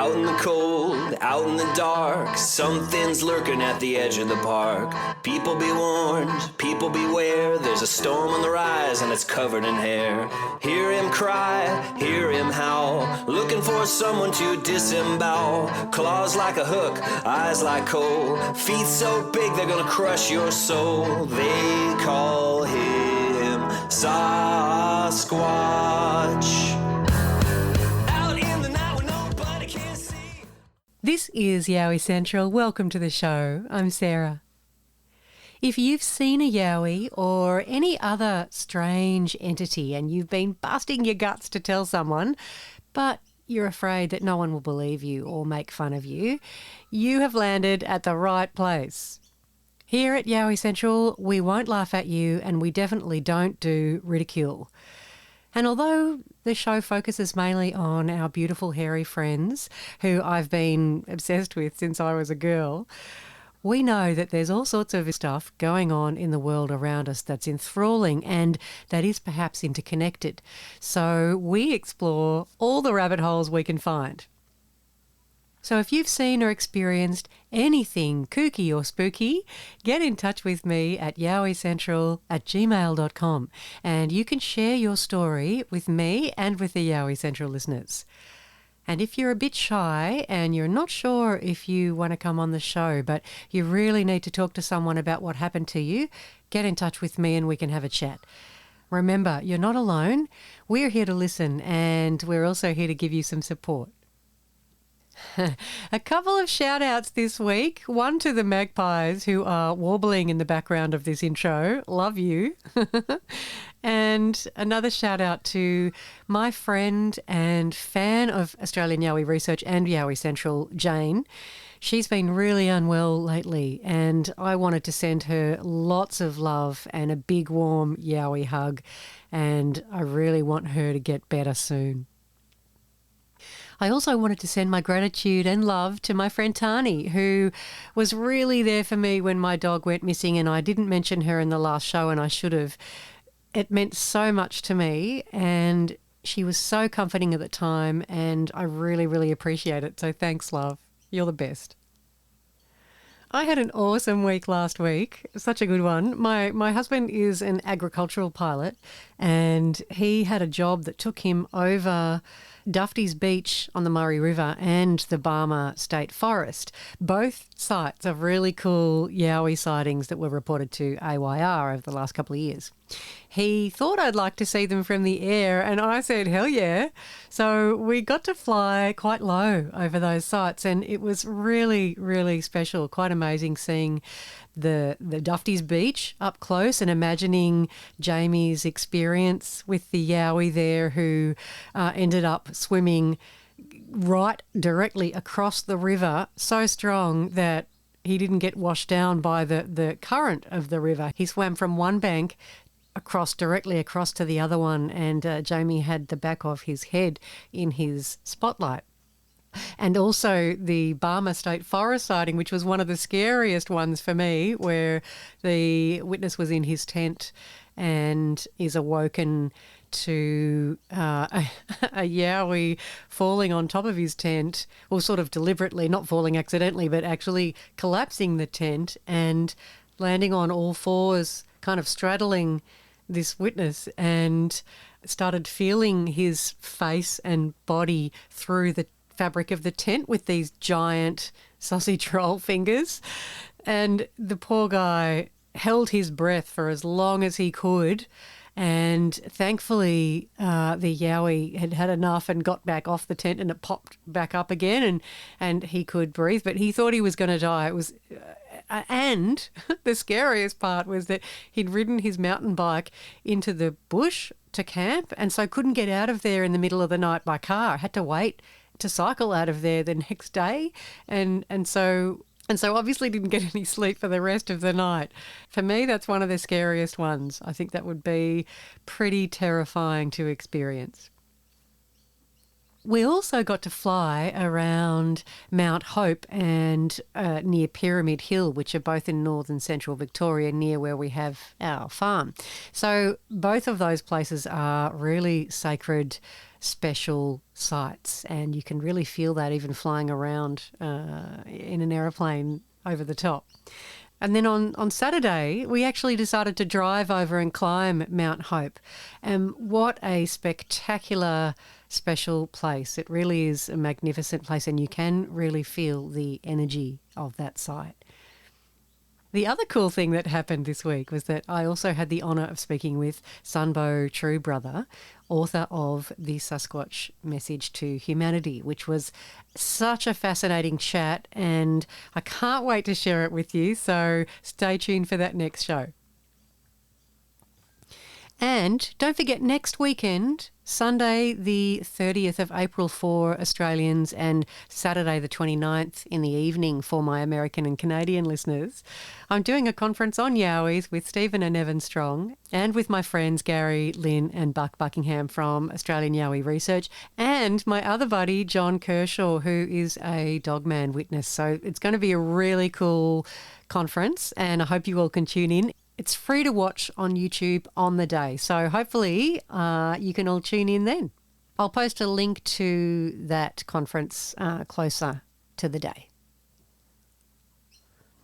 Out in the cold, out in the dark, something's lurking at the edge of the park. People be warned, people beware, there's a storm on the rise and it's covered in hair. Hear him cry, hear him howl, looking for someone to disembowel. Claws like a hook, eyes like coal, feet so big they're gonna crush your soul. They call him Sasquatch. This is Yowie Central. Welcome to the show. I'm Sarah. If you've seen a Yowie or any other strange entity and you've been busting your guts to tell someone, but you're afraid that no one will believe you or make fun of you, you have landed at the right place. Here at Yowie Central, we won't laugh at you and we definitely don't do ridicule. And although the show focuses mainly on our beautiful hairy friends, who I've been obsessed with since I was a girl, we know that there's all sorts of stuff going on in the world around us that's enthralling and that is perhaps interconnected. So we explore all the rabbit holes we can find. So if you've seen or experienced anything kooky or spooky, get in touch with me at yowiecentral@gmail.com and you can share your story with me and with the Yowie Central listeners. And if you're a bit shy and you're not sure if you want to come on the show, but you really need to talk to someone about what happened to you, get in touch with me and we can have a chat. Remember, you're not alone. We're here to listen and we're also here to give you some support. A couple of shout outs this week. One to the magpies who are warbling in the background of this intro. Love you. And another shout out to my friend and fan of Australian Yowie Research and Yowie Central, Jane. She's been really unwell lately and I wanted to send her lots of love and a big warm Yowie hug, and I really want her to get better soon. I also wanted to send my gratitude and love to my friend Tani, who was really there for me when my dog went missing, and I didn't mention her in the last show and I should have. It meant so much to me and she was so comforting at the time and I really, really appreciate it. So thanks, love. You're the best. I had an awesome week last week, such a good one. My husband is an agricultural pilot and he had a job that took him over Duffy's Beach on the Murray River and the Barmah State Forest, both sites of really cool Yowie sightings that were reported to AYR over the last couple of years. He thought I'd like to see them from the air and I said, hell yeah. So we got to fly quite low over those sites and it was really, really special, quite amazing seeing the Duffy's Beach up close and imagining Jamie's experience with the Yowie there who ended up swimming right directly across the river, so strong that he didn't get washed down by the current of the river. He swam from one bank directly across to the other one and Jamie had the back of his head in his spotlight. And also the Barmah State Forest sighting, which was one of the scariest ones for me, where the witness was in his tent and is awoken to a Yowie falling on top of his tent, or sort of deliberately, not falling accidentally, but actually collapsing the tent and landing on all fours, kind of straddling this witness, and started feeling his face and body through the fabric of the tent with these giant sausage roll fingers. And the poor guy held his breath for as long as he could. And thankfully, the Yowie had had enough and got back off the tent and it popped back up again and he could breathe. But he thought he was going to die. It was, and the scariest part was that he'd ridden his mountain bike into the bush to camp and so couldn't get out of there in the middle of the night by car. Had to wait to cycle out of there the next day. And so obviously didn't get any sleep for the rest of the night. For me, that's one of the scariest ones. I think that would be pretty terrifying to experience. We also got to fly around Mount Hope and near Pyramid Hill, which are both in northern central Victoria, near where we have our farm. So both of those places are really sacred, special sites, and you can really feel that even flying around in an aeroplane over the top. And then on Saturday, we actually decided to drive over and climb Mount Hope. And what a spectacular, special place. It really is a magnificent place, and you can really feel the energy of that site. The other cool thing that happened this week was that I also had the honour of speaking with Sunbo Truebrother, author of the Sasquatch Message to Humanity, which was such a fascinating chat, and I can't wait to share it with you. So stay tuned for that next show. And don't forget, next weekend, Sunday the 30th of April for Australians and Saturday the 29th in the evening for my American and Canadian listeners, I'm doing a conference on Yowies with Stephen and Evan Strong and with my friends Gary, Lynn and Buck Buckingham from Australian Yowie Research and my other buddy John Kershaw, who is a dogman witness. So it's going to be a really cool conference, and I hope you all can tune in. It's free to watch on YouTube on the day, so hopefully you can all tune in then. I'll post a link to that conference closer to the day.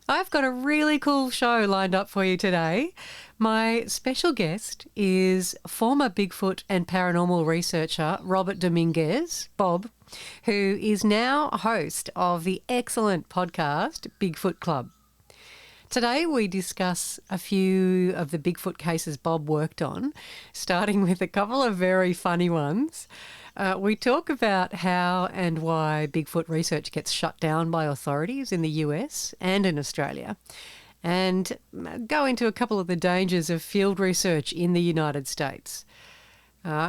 I've got a really cool show lined up for you today. My special guest is former Bigfoot and paranormal researcher Robert Dominguez, Bob, who is now host of the excellent podcast Bigfoot Club. Today we discuss a few of the Bigfoot cases Bob worked on, starting with a couple of very funny ones. We talk about how and why Bigfoot research gets shut down by authorities in the US and in Australia, and go into a couple of the dangers of field research in the United States.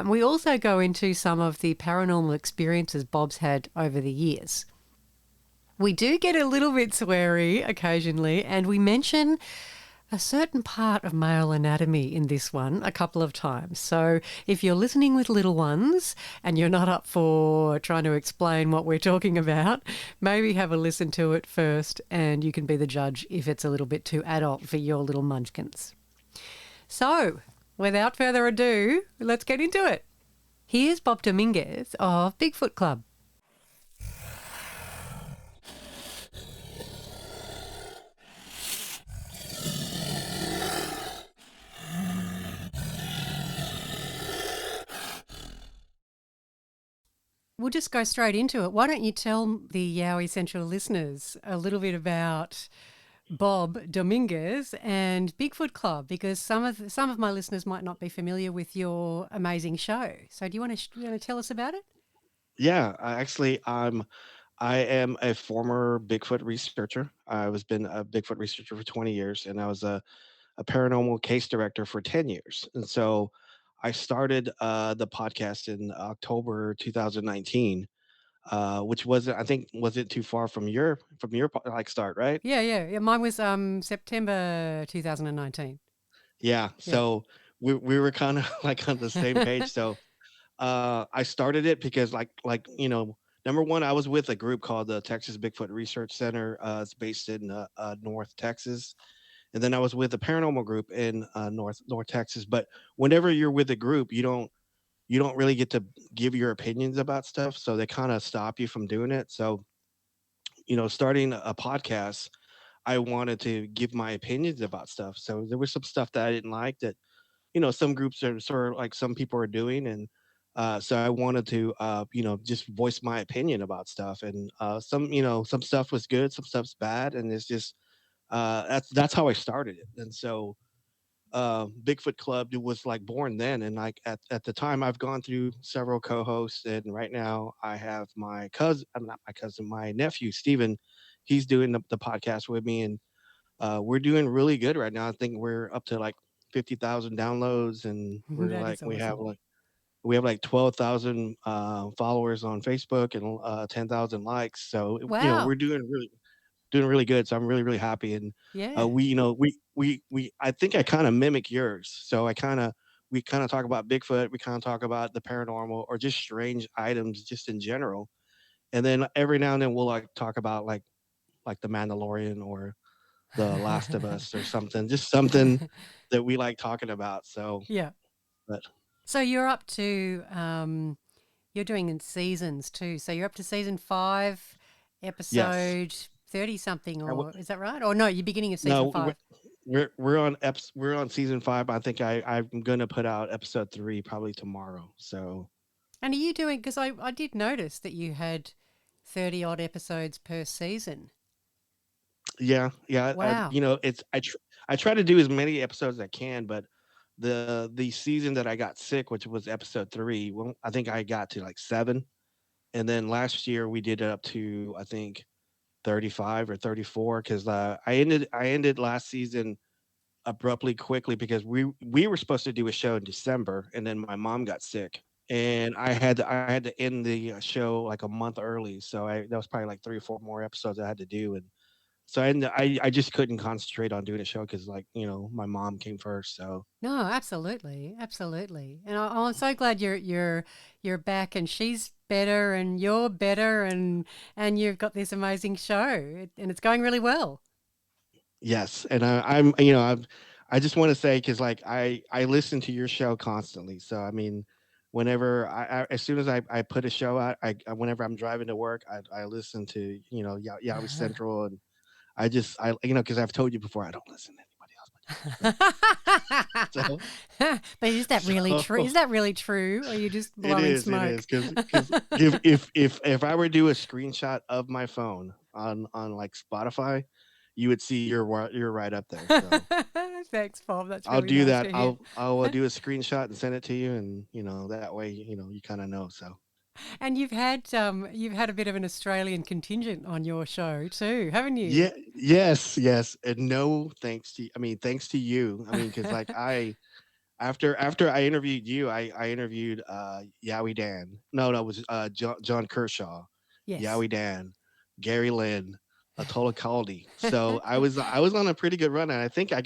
We also go into some of the paranormal experiences Bob's had over the years. We do get a little bit sweary occasionally, and we mention a certain part of male anatomy in this one a couple of times. So if you're listening with little ones and you're not up for trying to explain what we're talking about, maybe have a listen to it first and you can be the judge if it's a little bit too adult for your little munchkins. So without further ado, let's get into it. Here's Bob Dominguez of Bigfoot Club. We'll just go straight into it. Why don't you tell the Yowie Central listeners a little bit about Bob Dominguez and Bigfoot Club, because some of my listeners might not be familiar with your amazing show. So do you want to tell us about it? Yeah, I am a former Bigfoot researcher. I was been a Bigfoot researcher for 20 years, and I was a paranormal case director for 10 years. And so I started the podcast in October 2019, which wasn't, I think, wasn't too far from your like start, right? Yeah. Mine was September 2019. Yeah. Yeah. So we were kind of like on the same page. So I started it because number one, I was with a group called the Texas Bigfoot Research Center. It's based in North Texas, and then I was with a paranormal group in North Texas. But whenever you're with a group, you don't really get to give your opinions about stuff, so they kind of stop you from doing it. So starting a podcast, I wanted to give my opinions about stuff. So there was some stuff that I didn't like that some groups are sort of like some people are doing, and so I wanted to just voice my opinion about stuff. And some stuff was good, some stuff's bad, and it's just that's how I started it. And so Bigfoot Club was like born then. And like at the time, I've gone through several co-hosts, and right now I have my cousin, I'm not my cousin, my nephew Steven. He's doing the podcast with me, and we're doing really good right now. I think we're up to like 50,000 downloads, and we're That like is awesome. we have like 12,000 followers on Facebook and 10,000 likes. So Wow. we're doing really good. So I'm really happy. And Yeah. we I think I kind of mimic yours. So I kind of we kind of talk about Bigfoot, we kind of talk about the paranormal or just strange items just in general. And then every now and then we'll like talk about like the Mandalorian or the Last of Us or something, just something that we like talking about. So, Yeah. but So you're up to you're doing in seasons too. So you're up to season 5, yes, episode 30 something, I w- or is that right? Or no, you're beginning of season no, 5. we're on season 5. I think I'm gonna put out episode 3 probably tomorrow. So And are you doing, because I did notice that you had 30 odd episodes per season. yeah, yeah. Wow. I try to do as many episodes as I can, but the season that I got sick, which was episode 3, well, I think I got to like 7, and then last year we did it up to I think 35 or 34 because I ended last season abruptly quickly because we were supposed to do a show in December, and then my mom got sick, and I had to end the show like a month early. So that was probably like 3 or 4 more episodes I had to do, and so I just couldn't concentrate on doing a show because like my mom came first. So No, absolutely, absolutely. And I'm so glad you're back, and she's better, and you're better, and you've got this amazing show, and it's going really well. yes, and I just want to say because like I listen to your show constantly. So I mean, whenever as soon as I put a show out, whenever I'm driving to work, I listen to Yowie Central, and I because I've told you before I don't listen to anybody else but yours, But but is that really true? so Is that really true? Or are you just blowing it smoke? is because if I were to do a screenshot of my phone on like Spotify, you would see you're right up there. So Thanks, Bob. That's I'll really do nice that. to hear. I'll do a screenshot and send it to you, and that way you kind of know. So And you've had a bit of an Australian contingent on your show too, haven't you? yeah, yes, yes, and no thanks to I mean thanks to you. I mean because like after I interviewed you, I interviewed Yowie Dan. No, it was John Kershaw, Yes. Yowie Dan, Gary Lynn, Atola Caldi. So I was on a pretty good run, and I think I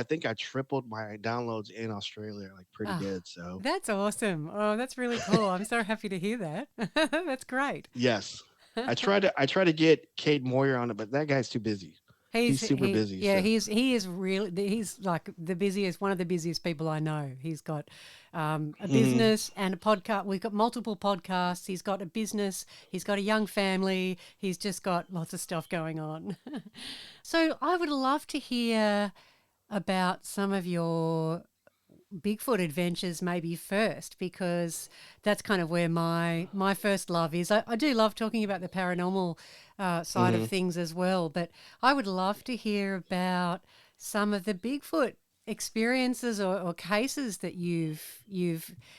think I tripled my downloads in Australia, like pretty Oh, good. So that's awesome. Oh, that's really cool. I'm so happy to hear that. That's great. yes, I try to get Cade Moyer on it, but that guy's too busy. He's super busy. Yeah, So he is really, he's like the busiest, one of the busiest people I know. He's got a mhm. business and a podcast. We've got multiple podcasts. He's got a business. He's got a young family. He's just got lots of stuff going on. So I would love to hear about some of your Bigfoot adventures maybe first, because that's kind of where my first love is. I do love talking about the paranormal side of Mhm. things as well, but I would love to hear about some of the Bigfoot experiences or cases that you've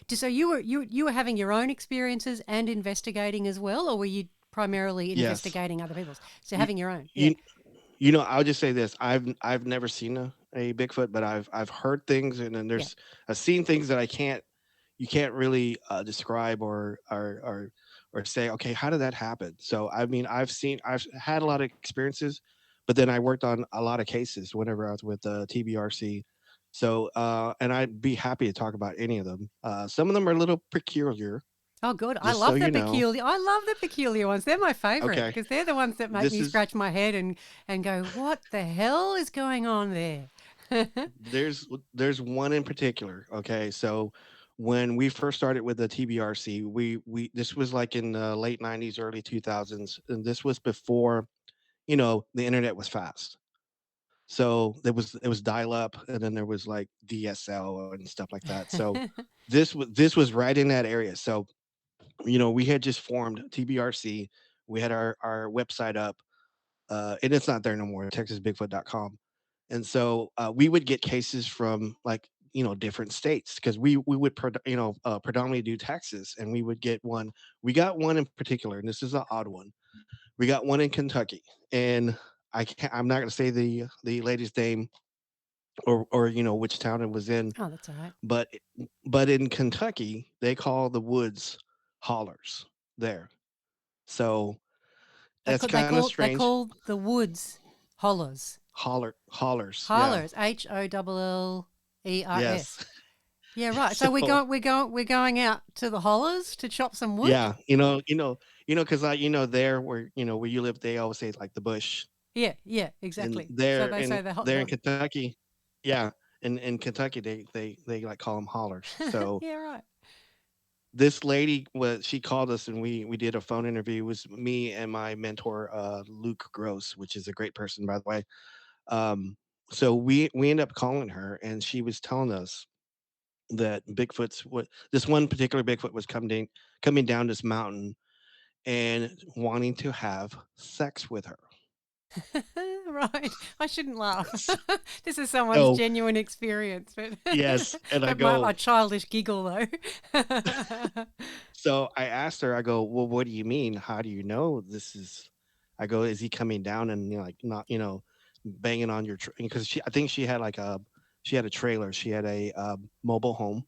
so you were having your own experiences and investigating as well, or were you primarily Yes. investigating other people's? So You having your own, yeah. you I'll just say this. I've never seen a Bigfoot, but I've heard things, and then Yeah. I've seen things that you can't really describe or say, okay, how did that happen? So I mean, I've had a lot of experiences, but then I worked on a lot of cases whenever I was with TBRC. So and I'd be happy to talk about any of them. Some of them are a little peculiar, Oh, good. just so you know. I love the peculiar ones. They're my favorite Okay, because they're the ones that make this me is scratch my head and go, "What the hell is going on there?" there's one in particular. Okay, so when we first started with the TBRC, we this was like in the late '90s, early 2000s, and this was before the internet was fast. So it was dial up, and then there was like DSL and stuff like that. So this was right in that area. So we had just formed TBRC. We had our website up, and it's not there no more. TexasBigfoot.com. And so we would get cases from like different states because we would predominantly do Texas, and we would get one. We got one in particular, and this is an odd one. We got one in Kentucky, and I'm not going to say the lady's name or which town it was in, Oh, that's all right. but but in Kentucky they call the woods hollers there. So that's kind of They strange. call the woods hollers. Hollers, yeah. Hollers, HOLLERS. Yes. Yeah, right. So So we're going out to the hollers to chop some wood. yeah, because there where where you live, they always say like the bush, Yeah, yeah, and exactly. So they say there in Kentucky, yeah, in Kentucky they like call them hollers. So yeah, right. this lady was she called us and we did a phone interview. It was me and my mentor Luke Gross, which is a great person by the way. So we ended up calling her and she was telling us that Bigfoot's what this one particular Bigfoot was coming down this mountain and wanting to have sex with her. Right. I shouldn't laugh. This is someone's So genuine experience, but yes, and I but my go. childish giggle though. So I asked her. I go, well, what do you mean? How do you know this is? I go, is he coming down and like not banging on your because I think she had a trailer. She had a mobile home,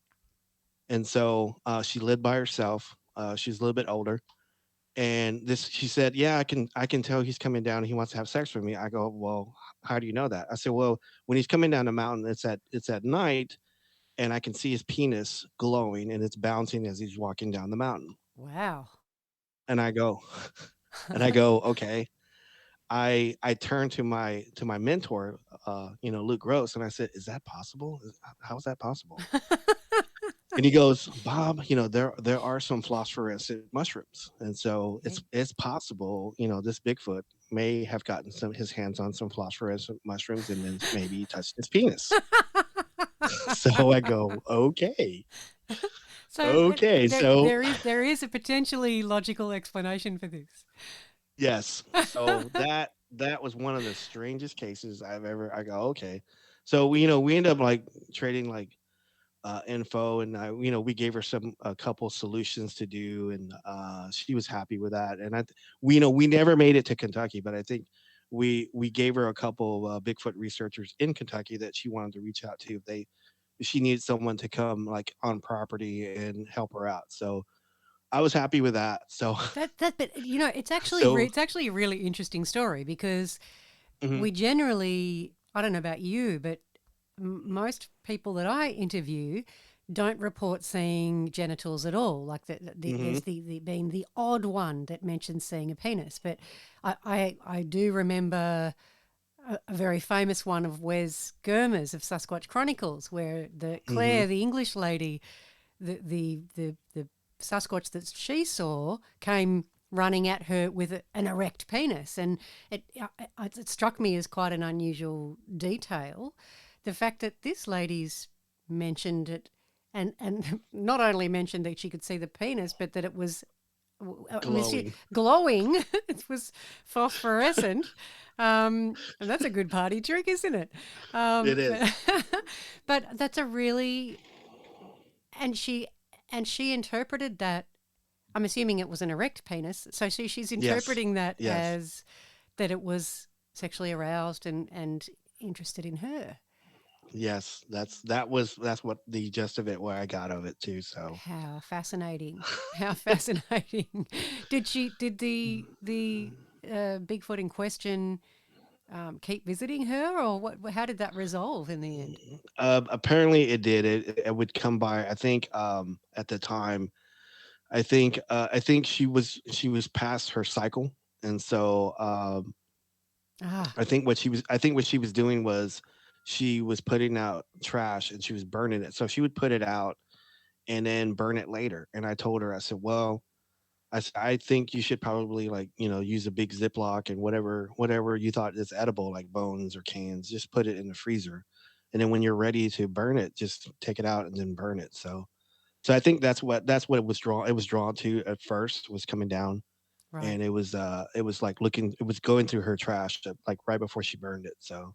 and so she lived by herself. She's a little bit older, and this she said, yeah, I can tell he's coming down. And he wants to have sex with me. I go, well, how do you know that? I said, well, when he's coming down the mountain, it's at night, and I can see his penis glowing and it's bouncing as he's walking down the mountain. Wow. And I go, and I go, okay. I turned to my mentor, Luke Gross, and I said, "Is that possible? How is that possible?" And he goes, "Bob, there are some phosphorescent mushrooms, and so Yeah. it's possible, this Bigfoot may have gotten his hands on some phosphorescent mushrooms, and then maybe he touched his penis." So I go, "Okay, So okay." So there is a potentially logical explanation for this. yes. So that was one of the strangest cases I've ever I go, okay. So we end up like trading like info and we gave her a couple solutions to do and she was happy with that. And we never made it to Kentucky, but I think we gave her a couple Bigfoot researchers in Kentucky that she wanted to reach out to if she needed someone to come like on property and help her out. So I was happy with that. So But so it's actually a really interesting story because mhm, we generally, I don't know about you, but most people that I interview don't report seeing genitals at all. Like mhm. there's the being the odd one that mentions seeing a penis. But I do remember a very famous one of Wes Germer's of Sasquatch Chronicles, where the Mhm. Claire, the English lady, the Sasquatch that she saw came running at her with an erect penis, and it struck me as quite an unusual detail. The fact that this lady's mentioned it, and not only mentioned that she could see the penis, but that it was. I mean, Glowing. glowing. It was phosphorescent, and that's a good party trick, isn't it? It is. But, but that's a really and she interpreted that. I'm assuming it was an erect penis. So she's Yes. interpreting that Yes. as that it was sexually aroused and interested in her. Yes. That's what the gist of it where I got of it too. So How fascinating! How fascinating! Did the Bigfoot in question keep visiting her, or what? How did that resolve in the end? apparently it did. It would come by. I think at the time, I think she was past her cycle, and so Ah, I think what she was doing was she was putting out trash and she was burning it. So she would put it out and then burn it later. And I told her, I said, well, I think you should probably like use a big Ziploc and whatever you thought is edible like bones or cans, just put it in the freezer, and then when you're ready to burn it, just take it out and then burn it. So I think that's what it was drawn to at first was coming down, right. and it was like looking, it was going through her trash like right before she burned it. So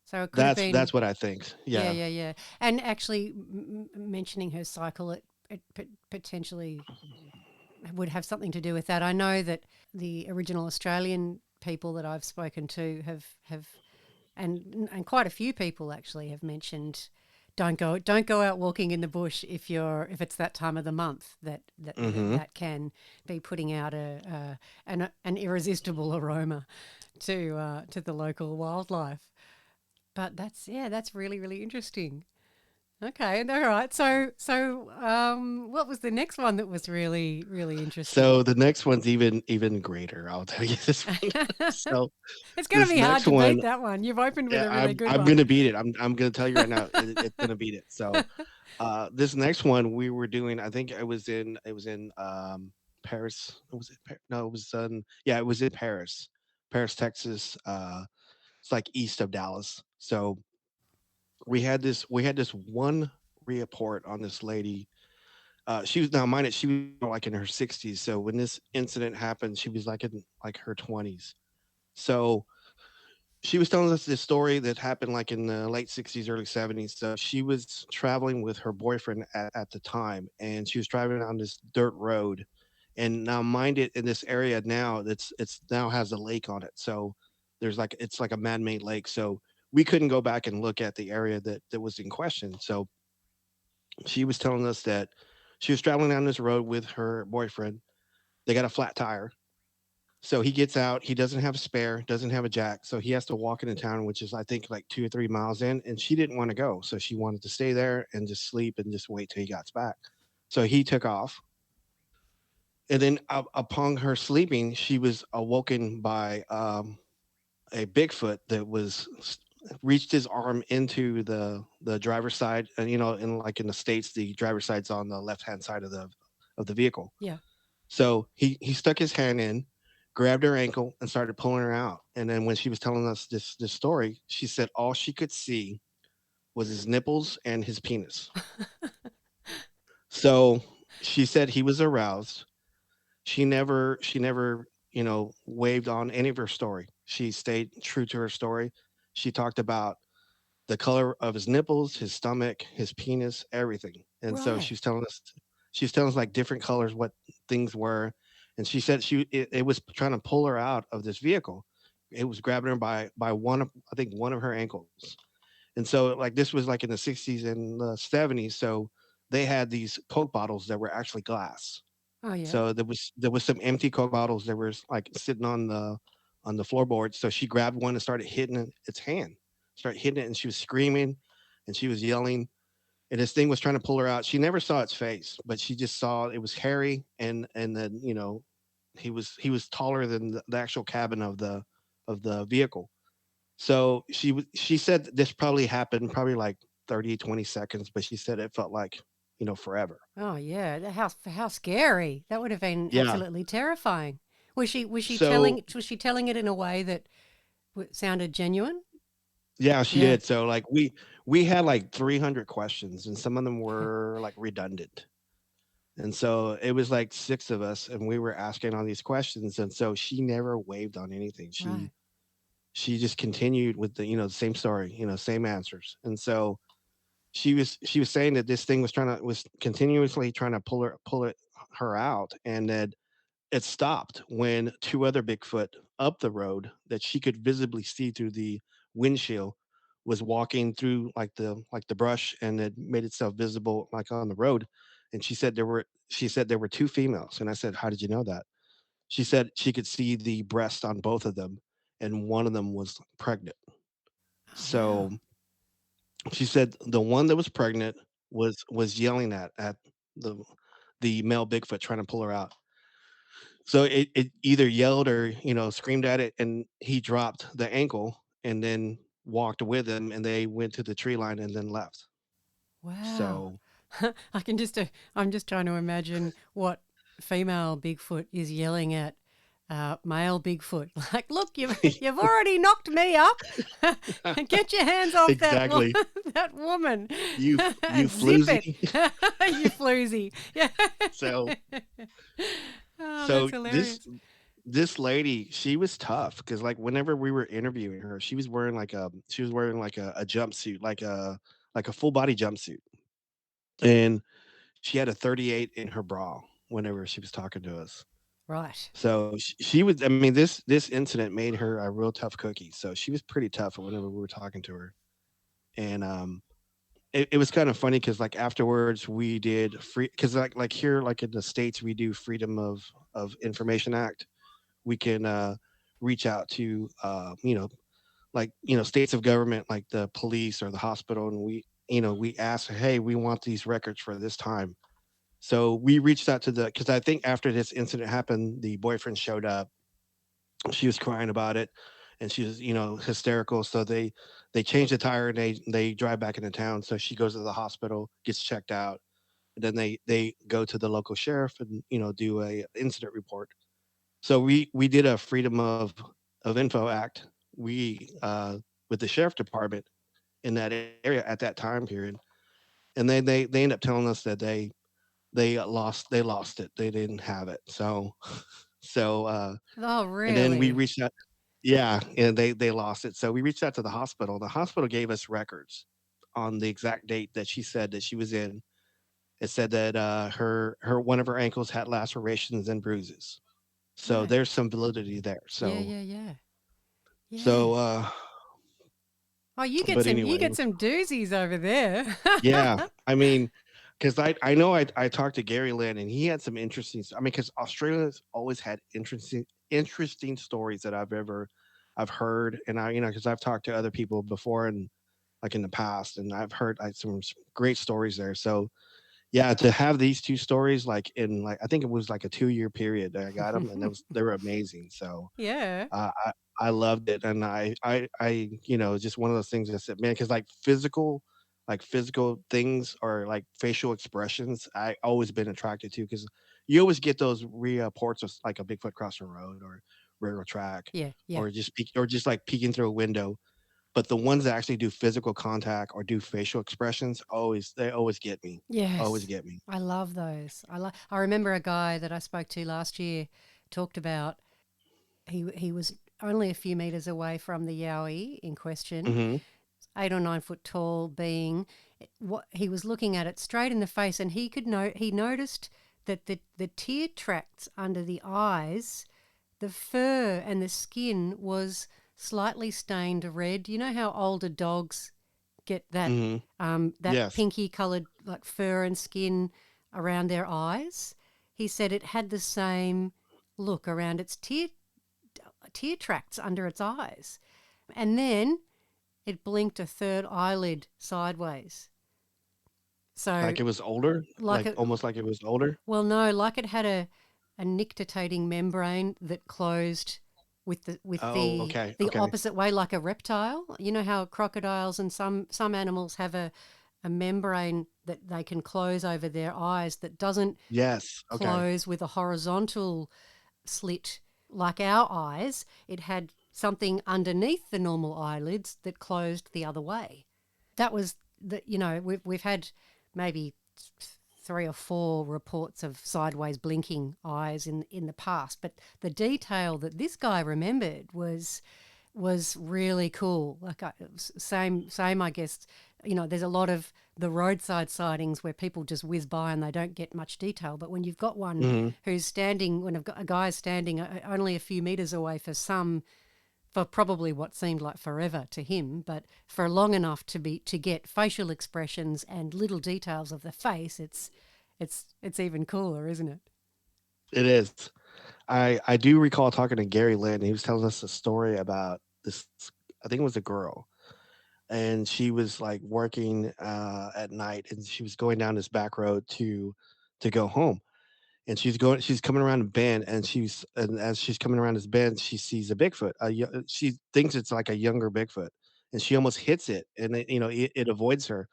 So it could have that's been. what I think. Yeah, Yeah. yeah, yeah. And actually, mentioning her cycle, it potentially would have something to do with that. I know that the original Australian people that I've spoken to have and quite a few people actually have mentioned don't go out walking in the bush if it's that time of the month Hmm. that can be putting out an irresistible aroma to the local wildlife. But that's really really interesting. Okay, all right. What was the next one that was really, really interesting? So the next one's even greater. I'll tell you this one. So It's going to this be hard next to beat one, that one. You've opened with yeah, a really good I'm one. gonna beat it. I'm gonna tell you right now, it's gonna beat it. So this next one we were doing, I think it was in Paris. Was it no, it was yeah, it was in Paris, Texas. It's like east of Dallas. So we had this one report on this lady. She was, now mind it, she was like in her 60s. So when this incident happened, she was like in like her 20s. So she was telling us this story that happened like in the late 60s, early 70s. So she was traveling with her boyfriend at the time, and she was driving on this dirt road. And now mind it, in this area now, it's now has a lake on it. So there's like, it's like a man-made lake. So we couldn't go back and look at the area that was in question. So she was telling us that she was traveling down this road with her boyfriend. They got a flat tire. So he gets out. He doesn't have a spare, doesn't have a jack. So he has to walk into town, which is, I think, like 2 or 3 miles in. And she didn't want to go. So she wanted to stay there and just sleep and just wait till he got back. So he took off. And then upon her sleeping, she was awoken by a Bigfoot that reached his arm into the driver's side. And, in like in the States, the driver's side's on the left hand side of the vehicle. Yeah. So he stuck his hand in, grabbed her ankle, and started pulling her out. And then when she was telling us this story, she said all she could see was his nipples and his penis. So she said he was aroused. She never waved on any of her story. She stayed true to her story. She talked about the color of his nipples, his stomach, his penis, everything. And so Right. she was telling us like different colors, what things were. And she said it was trying to pull her out of this vehicle. It was grabbing her by one of, I think, one of her ankles. And so like this was like in the 60s and the 70s. So they had these Coke bottles that were actually glass. Oh, yeah. So there was some empty Coke bottles that were like sitting on the floorboard. So she grabbed one and started hitting its hand, started hitting it, and she was screaming, and she was yelling, and this thing was trying to pull her out. She never saw its face, but she just saw it was hairy, and then he was taller than the actual cabin of the vehicle. So she said this probably happened probably like 30-20 seconds, but she said it felt like forever. Oh, yeah. How scary. That would have been Yeah. absolutely terrifying. So Was she telling it in a way that sounded genuine? yeah, she Yeah. did. So like we had like 300 questions, and some of them were like redundant. And so it was like six of us, and we were asking all these questions. And so she never waived on anything. Right. She just continued with the same story, same answers. And so she was saying that this thing was continuously trying to pull her out, and that it stopped when two other Bigfoot up the road that she could visibly see through the windshield was walking through like the brush, and it made itself visible like on the road. And she said there were two females, and I said, how did you know that? She said she could see the breast on both of them, and one of them was pregnant. Oh, So wow. she said the one that was pregnant was yelling at the the male Bigfoot trying to pull her out. So it either yelled or screamed at it, and he dropped the ankle and then walked with him, and they went to the tree line and then left. Wow. So I can just, I'm just trying to imagine what female Bigfoot is yelling at male Bigfoot. Like, look, you've already knocked me up. Get your hands off exactly, that woman you and zip it. floozy. You floozy. Yeah. so Oh, that's so hilarious. this lady, she was tough because like whenever we were interviewing her, she was wearing like a jumpsuit, like a full body jumpsuit, and she had a 38 in her bra whenever she was talking to us. Right. So she was. I mean, this incident made her a real tough cookie. So she was pretty tough whenever we were talking to her, and it was kind of funny because like afterwards we did free because like here like in the states we do Freedom of Information Act. We can reach out to like states of government like the police or the hospital, and we asked, hey, we want these records for this time. So we reached out to the, because I think after this incident happened, the boyfriend showed up. She was crying about it, and she was, hysterical. So they change the tire, and they drive back into town. So she goes to the hospital, gets checked out, and then they go to the local sheriff and do a incident report. So we did a freedom of info act. We with the sheriff department in that area at that time period, and then they end up telling us that they lost it. They didn't have it. So Oh, and then we really? reached out. Yeah, and they lost it. So we reached out to the hospital. The hospital gave us records on the exact date that she said that she was in. It said that her one of her ankles had lacerations and bruises. So Yeah. there's some validity there. Yeah, So yeah, yeah. Yeah. so Oh, but you anyway, get some doozies over there. yeah. I mean, because I know I talked to Gary Lynn, and he had some interesting. I mean, because Australia's always had interesting stories that I've heard, and because I've talked to other people before and like in the past, and I've heard like some great stories there. So yeah, to have these two stories like in like I think it was like a 2 year period that I got them, and they were amazing. So Yeah. uh, I I loved it, and just one of those things that said, man, because like physical things or like facial expressions, I always been attracted to because you always get those reports of like a Bigfoot crossing the road or railroad track, Yeah, yeah. or just like peeking through a window. But the ones that actually do physical contact or do facial expressions, they always get me, always Yes. get me. I love those. I remember a guy that I spoke to last year talked about he was only a few meters away from the Yowie in question, Hmm. 8 or 9 foot tall being. What he was looking at it straight in the face, and he noticed that the tear tracts under the eyes, the fur and the skin was slightly stained red. You know how older dogs get Hmm. that Yes. pinky coloured like fur and skin around their eyes? He said it had the same look around its tear tracts under its eyes, and then it blinked a third eyelid sideways. So, Like it was older, like like it, almost like it was older. well, no, like it had a nictitating membrane that closed with Oh, okay, the okay. opposite way, like a reptile. You know how crocodiles and some animals have a membrane that they can close over their eyes that doesn't Yes. Okay. close with a horizontal slit like our eyes. It had something underneath the normal eyelids that closed the other way. That was we've had maybe 3 or 4 reports of sideways blinking eyes in the past, but the detail that this guy remembered was really cool. Like same, I guess. There's a lot of the roadside sightings where people just whiz by and they don't get much detail. But when you've got one Hmm. who's standing, when a guy's standing only a few meters away for probably what seemed like forever to him, but for long enough to get facial expressions and little details of the face, it's even cooler, isn't it? It is. I do recall talking to Gary Lynn. He was telling us a story about this. I think it was a girl, and she was like working at night, and she was going down this back road to go home. And she's coming around a bend, and as she's coming around this bend, she sees a Bigfoot. She thinks it's like a younger Bigfoot, and she almost hits it, and it avoids her.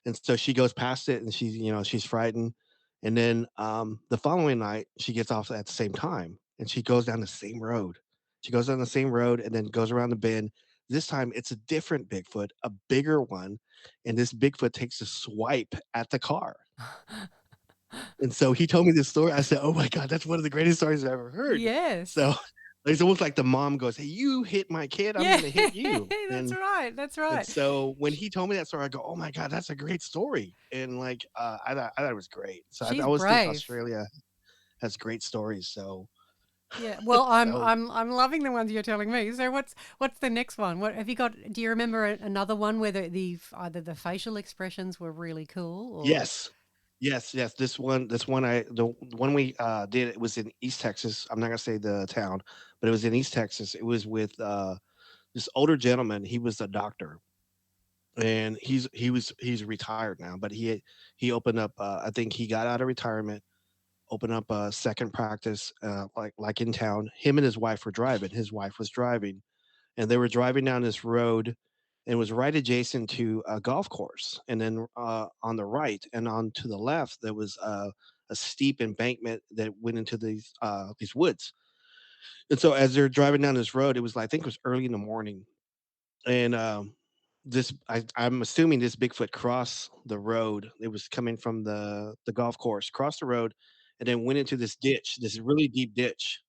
And so she goes past it, and she's frightened. And then the following night, she gets off at the same time, and she goes down the same road. She goes down the same road and then goes around the bend. This time, it's a different Bigfoot, a bigger one, and this Bigfoot takes a swipe at the car. And so he told me this story. I said, "Oh my god, that's one of the greatest stories I've ever heard." Yes. So it's almost like the mom goes, "Hey, you hit my kid, I'm Yeah, gonna hit you." that's right. That's And right. so when he told me that story, I go, "Oh my god, that's a great story." And like I thought it was great. So I She's always think brave. Australia has great stories. So Yeah. Well, I'm so I'm I'm loving the ones you're telling me. So what's the next one? What have you got? Do you remember another one where either the facial expressions were really cool or yes. Yes. The one we did, it was in East Texas. I'm not gonna say the town, but it was in East Texas. It was with this older gentleman. He was a doctor, and he's retired now, but he opened up. I think he got out of retirement, opened up a second practice, like in town. Him and his wife were driving. His wife was driving, and they were driving down this road, and it was right adjacent to a golf course. And then on the right and on to the left, there was a steep embankment that went into these woods. And so as they're driving down this road, it was like, I think it was early in the morning, and I'm assuming this Bigfoot crossed the road. It was coming from the golf course, crossed the road, and then went into this ditch, this really deep ditch,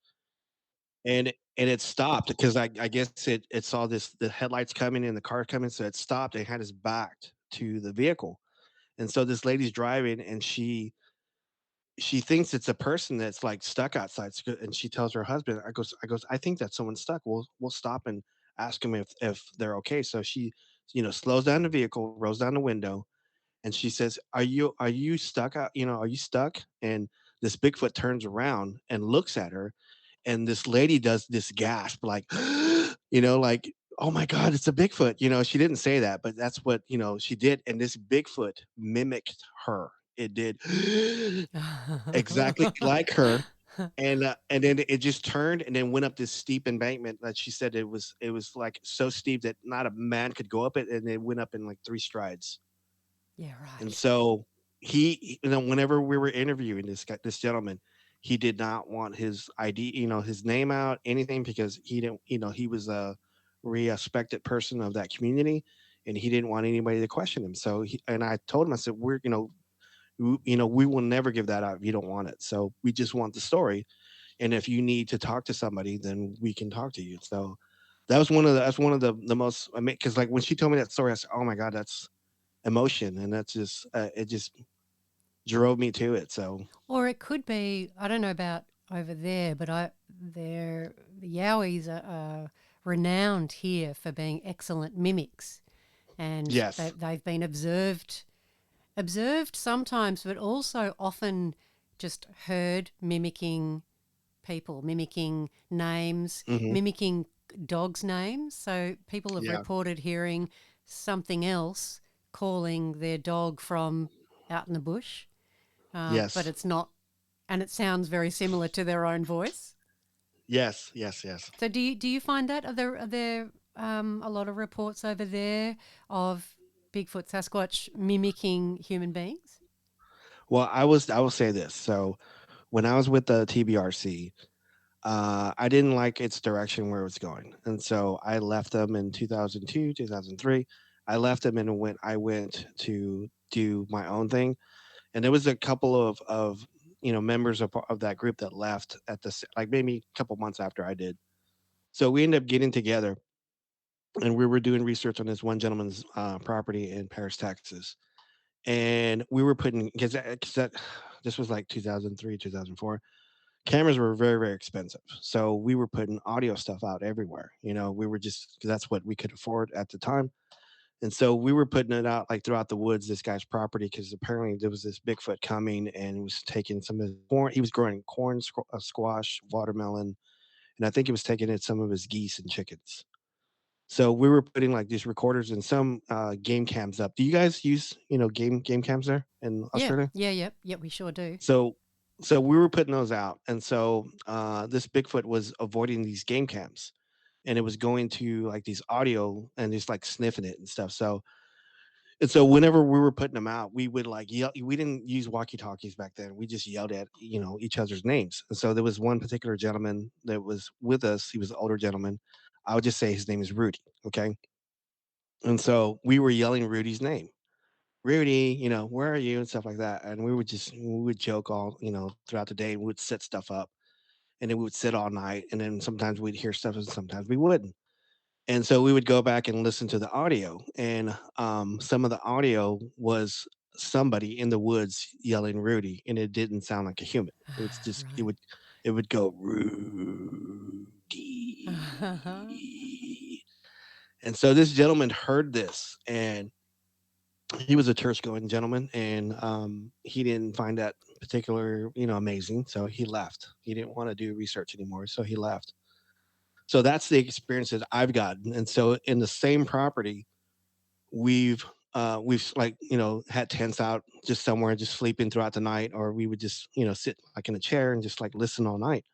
and it stopped because I guess it saw the headlights coming and the car coming, so it stopped and had its backed to the vehicle. And so this lady's driving, and she thinks it's a person that's like stuck outside. And she tells her husband, I goes, I think that someone's stuck. We'll stop and ask them if they're okay. So she, slows down the vehicle, rolls down the window, and she says, are you stuck out? Are you stuck? And this Bigfoot turns around and looks at her, and this lady does this gasp, like, like, oh my God, it's a Bigfoot. She didn't say that, but that's what, she did. And this Bigfoot mimicked her. It did exactly like her. And then it just turned and then went up this steep embankment that she said it was like so steep that not a man could go up it, and it went up in like three strides. Yeah, And right. so whenever we were interviewing this gentleman, he did not want his ID, his name out, anything, because he didn't, he was a respected person of that community, and he didn't want anybody to question him. So and I told him, I said, we will never give that out if you don't want it. So we just want the story, and if you need to talk to somebody, then we can talk to you. So that's one of the most, because like when she told me that story, I said, oh my God, that's emotion, and that's just it just drove me to it. So Or it could be, I don't know about over there, but the Yowies are renowned here for being excellent mimics, and yes. they've been observed sometimes, but also often just heard mimicking people, mimicking names, Hmm. mimicking dogs' names. So people have Yeah. reported hearing something else calling their dog from out in the bush, but Yes. it's not, and it sounds very similar to their own voice. Yes. Yes. Yes. So do you find that are there a lot of reports over there of Bigfoot Sasquatch mimicking human beings? Well, I will say this. So when I was with the TBRC, I didn't like its direction where it was going, and so I left them in 2002, 2003. I left them and I went to do my own thing, and there was a couple of members of that group that left at the like maybe a couple months after I did. So we ended up getting together, and we were doing research on this one gentleman's property in Paris, Texas. And we were putting, because that this was like 2003, 2004. Cameras were very, very expensive, so we were putting audio stuff out everywhere. We were just, 'cause that's what we could afford at the time. And so we were putting it out like throughout the woods, this guy's property, because apparently there was this Bigfoot coming and was taking some of his corn. He was growing corn, squash, watermelon, and I think he was taking in some of his geese and chickens. So we were putting like these recorders and some game cams up. Do you guys use game cams there in Yeah, Australia? yeah, yep, yep. We sure do. So so we were putting those out, and so this Bigfoot was avoiding these game cams, and it was going to like these audio and just like sniffing it and stuff. So whenever we were putting them out, we would like yell. We didn't use walkie talkies back then. We just yelled at each other's names. And so there was one particular gentleman that was with us. He was an older gentleman. I would just say his name is Rudy. Okay. And so we were yelling Rudy's name. Rudy, where are you and stuff like that. And we would joke all, throughout the day. We would set stuff up, and then we would sit all night. And then sometimes we'd hear stuff and sometimes we wouldn't. And so we would go back and listen to the audio. And some of the audio was somebody in the woods yelling Rudy, and it didn't sound like a human. It was just, it Right. would, it would go Rudy. And so this gentleman heard this, and he was a church going gentleman, and he didn't find that particular amazing, so he left. He didn't want to do research anymore, so he left. So that's the experience that I've gotten. And so in the same property, we've like, had tents out just somewhere, just sleeping throughout the night, or we would just, sit like in a chair and just like listen all night.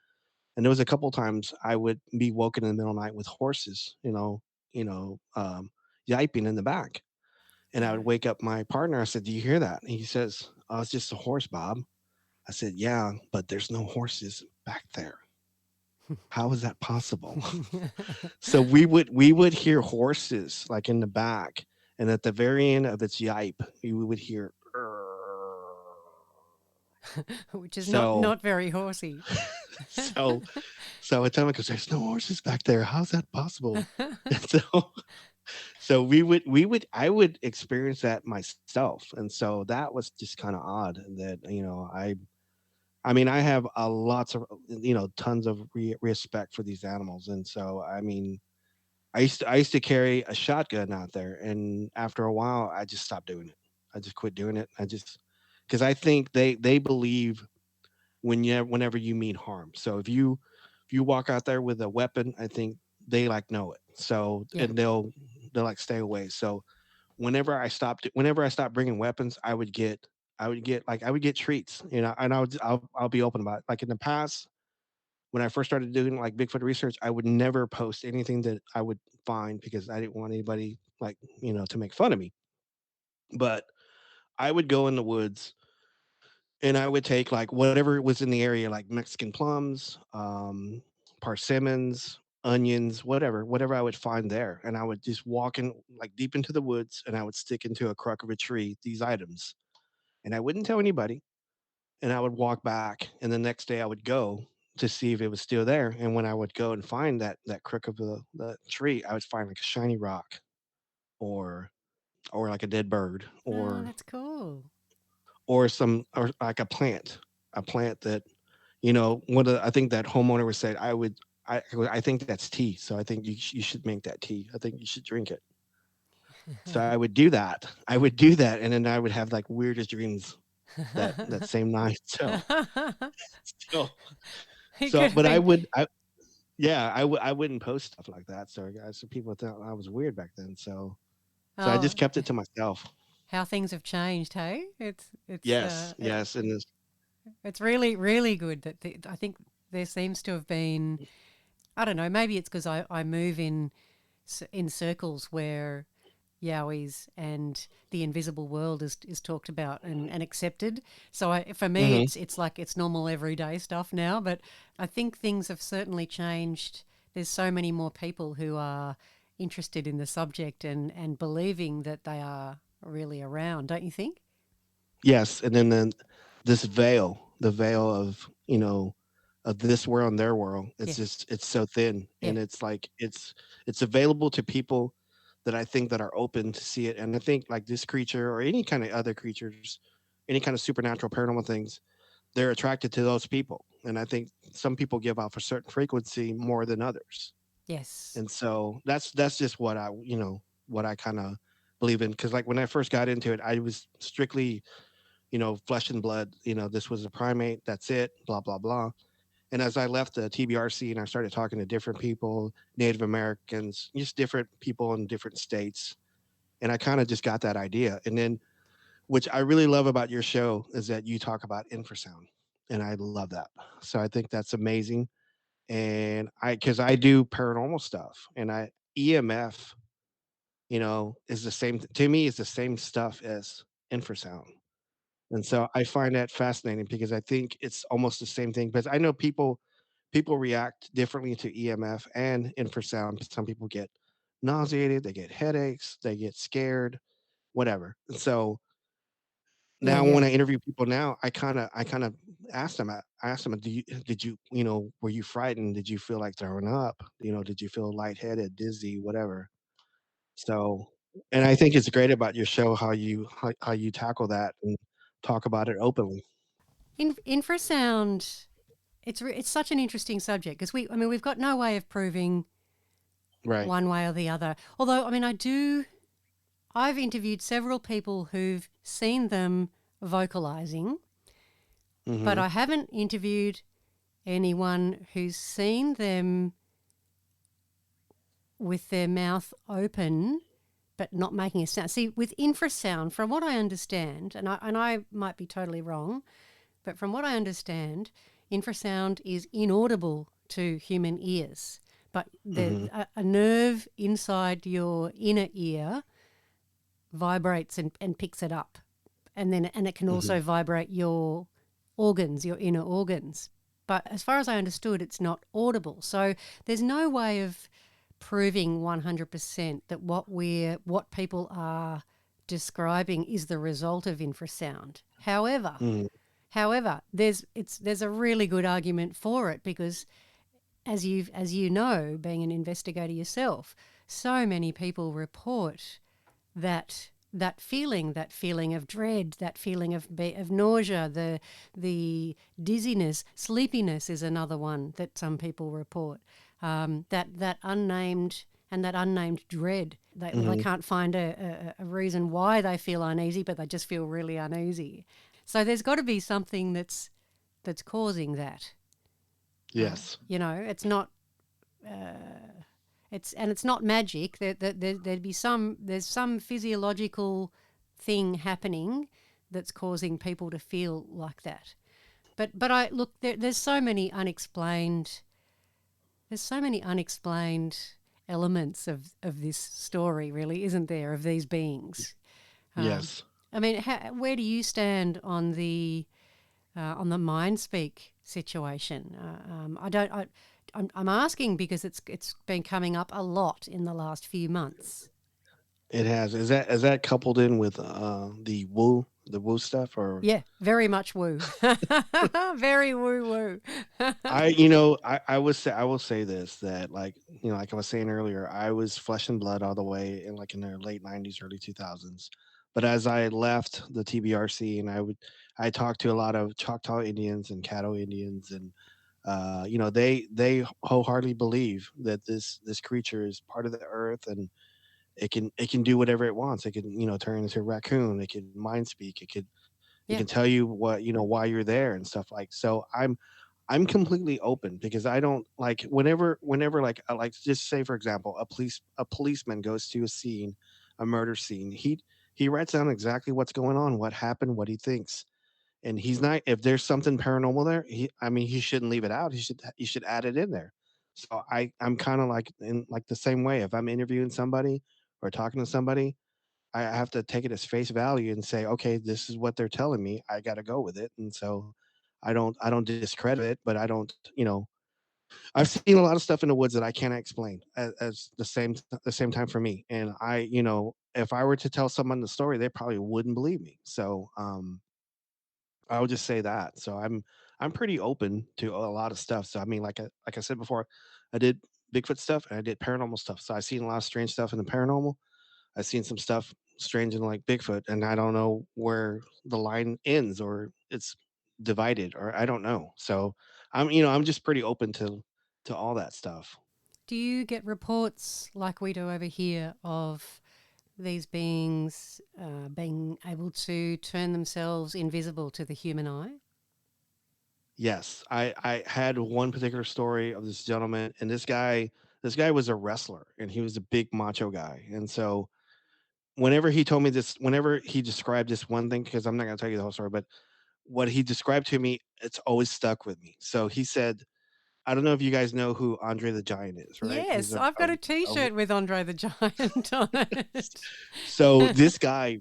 And there was a couple times I would be woken in the middle of the night with horses, you know, um, yiping in the back. And I would Yeah. wake up my partner. I said, "Do you hear that?" And he says, "Oh, it's just a horse, Bob." I said, "Yeah, but there's no horses back there. How is that possible?" So we would hear horses like in the back, and at the very end of its yipe, we would hear. "Err." Which is not So not very horsey. so so I tell him, because there's no horses back there. How's that possible? And so we would I would experience that myself, and so that was just kind of odd that, I mean, I have a lots of, tons of respect for these animals, and so I mean, I used to carry a shotgun out there, and after a while, I just stopped doing it. I just quit doing it. I just because I think they believe whenever you mean harm. So if you walk out there with a weapon, I think they like know it. So Yeah. and they'll like stay away. So whenever I stopped bringing weapons, I would get treats, and I'll be open about it. Like in the past, when I first started doing like Bigfoot research, I would never post anything that I would find because I didn't want anybody like, to make fun of me. But I would go in the woods and I would take like whatever was in the area, like Mexican plums, persimmons, onions, whatever I would find there. And I would just walk in like deep into the woods and I would stick into a crux of a tree these items. And I wouldn't tell anybody. And I would walk back. And the next day I would go to see if it was still there. And when I would go and find that crook of the tree, I would find like a shiny rock or like a dead bird Oh, that's cool. or like a plant that, I think that homeowner would say, I think that's tea. So I think you should make that tea. I think you should drink it. So I would do that. I would do that. And then I would have like weirdest dreams that same night. So, It could have but been yeah, I wouldn't post stuff like that. So people thought I was weird back then. So I just oh, kept it to myself. how things have changed, hey? Yes, yes. And It's really, really good that I think there seems to have been, I don't know, maybe it's because I move in circles where Yowies and the invisible world is talked about and accepted. So for me, Mhm. it's like it's normal everyday stuff now. But I think things have certainly changed. There's so many more people who are interested in the subject and believing that they are really around, don't you think? Yes, and then this veil, the veil of, of this world and their world, Yeah, it's so thin, yeah, and it's like it's available to people that I think that are open to see it. And I think like this creature or any kind of other creatures, any kind of supernatural paranormal things, they're attracted to those people. And I think some people give off a certain frequency more than others. yes, And so that's just what I kind of believe in, because like when I first got into it, I was strictly, flesh and blood. This was a primate. That's it. Blah blah blah. And as I left the TBRC and I started talking to different people, Native Americans, just different people in different states, and I kind of just got that idea. And then, which I really love about your show is that you talk about infrasound, and I love that. So I think that's amazing. And because I do paranormal stuff, and EMF, is the same to me, is the same stuff as infrasound. And so I find that fascinating because I think it's almost the same thing. Because I know people react differently to EMF and infrasound. Some people get nauseated, they get headaches, they get scared, whatever. And so yeah, now when yeah. I interview people now, I kind of ask them, did you, were you frightened? Did you feel like throwing up? Did you feel lightheaded, dizzy, whatever? So, and I think it's great about your show how you tackle that and talk about it openly. Infrasound. It's such an interesting subject because I mean we've got no way of proving Right. one way or the other. Although I mean I've interviewed several people who've seen them vocalizing, but Mhm. I haven't interviewed anyone who's seen them with their mouth open but not making a sound. See, with infrasound, from what I understand, and I might be totally wrong, but from what I understand, infrasound is inaudible to human ears. But Hmm. a nerve inside your inner ear vibrates and picks it up. And it can Hmm. also vibrate your organs, your inner organs. But as far as I understood, it's not audible. So there's no way of proving 100% that what people are describing is the result of infrasound. Hmm. However, there's a really good argument for it because as you know, being an investigator yourself, so many people report that feeling of dread, that feeling of nausea, the dizziness, sleepiness is another one that some people report. That unnamed and that unnamed dread. They Hmm. can't find a reason why they feel uneasy, but they just feel really uneasy. So there's got to be something that's causing that. Yes. It's not. It's not magic. There'd be there's some physiological thing happening that's causing people to feel like that. But I look there's so many unexplained elements of this story, really, isn't there? Of these beings. Um, Yes. I mean, where do you stand on the mind speak situation? I don't. I'm asking because it's been coming up a lot in the last few months. It has. Is that coupled in with the woo stuff or Yeah, very much woo. Very woo woo. I will say this, that like like I was saying earlier, I was flesh and blood all the way in the late 90s, early 2000s. But as I left the TBRC, and I talked to a lot of Choctaw Indians and Caddo Indians, and they wholeheartedly believe that this creature is part of the earth, and it can do whatever it wants. It can turn into a raccoon. It can mind speak. It Yeah. can tell you why you're there and stuff. Like, so I'm completely open, because I don't like, whenever like, like, just say for example, a policeman goes to a scene, a murder scene. He writes down exactly what's going on, what happened, what he thinks. And he's not, if there's something paranormal there, he shouldn't leave it out. He should add it in there. So I'm kind of like in like the same way. If I'm interviewing somebody or talking to somebody, I have to take it as face value and say, okay, this is what they're telling me. I got to go with it. And so I don't discredit it, but I don't, I've seen a lot of stuff in the woods that I cannot explain, as the same time for me. And if I were to tell someone the story, they probably wouldn't believe me. So I would just say that. So I'm pretty open to a lot of stuff. So I mean, like I said before, I did Bigfoot stuff and I did paranormal stuff. So I've seen a lot of strange stuff in the paranormal. I've seen some stuff strange in like Bigfoot, and I don't know where the line ends, or it's divided, or I don't know. So I'm just pretty open to all that stuff. Do you get reports like we do over here of these beings being able to turn themselves invisible to the human eye? Yes, I had one particular story of this gentleman, and this guy was a wrestler, and he was a big macho guy. And so whenever he described this one thing, because I'm not going to tell you the whole story, but what he described to me, it's always stuck with me. So he said, I don't know if you guys know who Andre the Giant is, right? He's Yes, a, I've got a a T-shirt with Andre the Giant on it. so this guy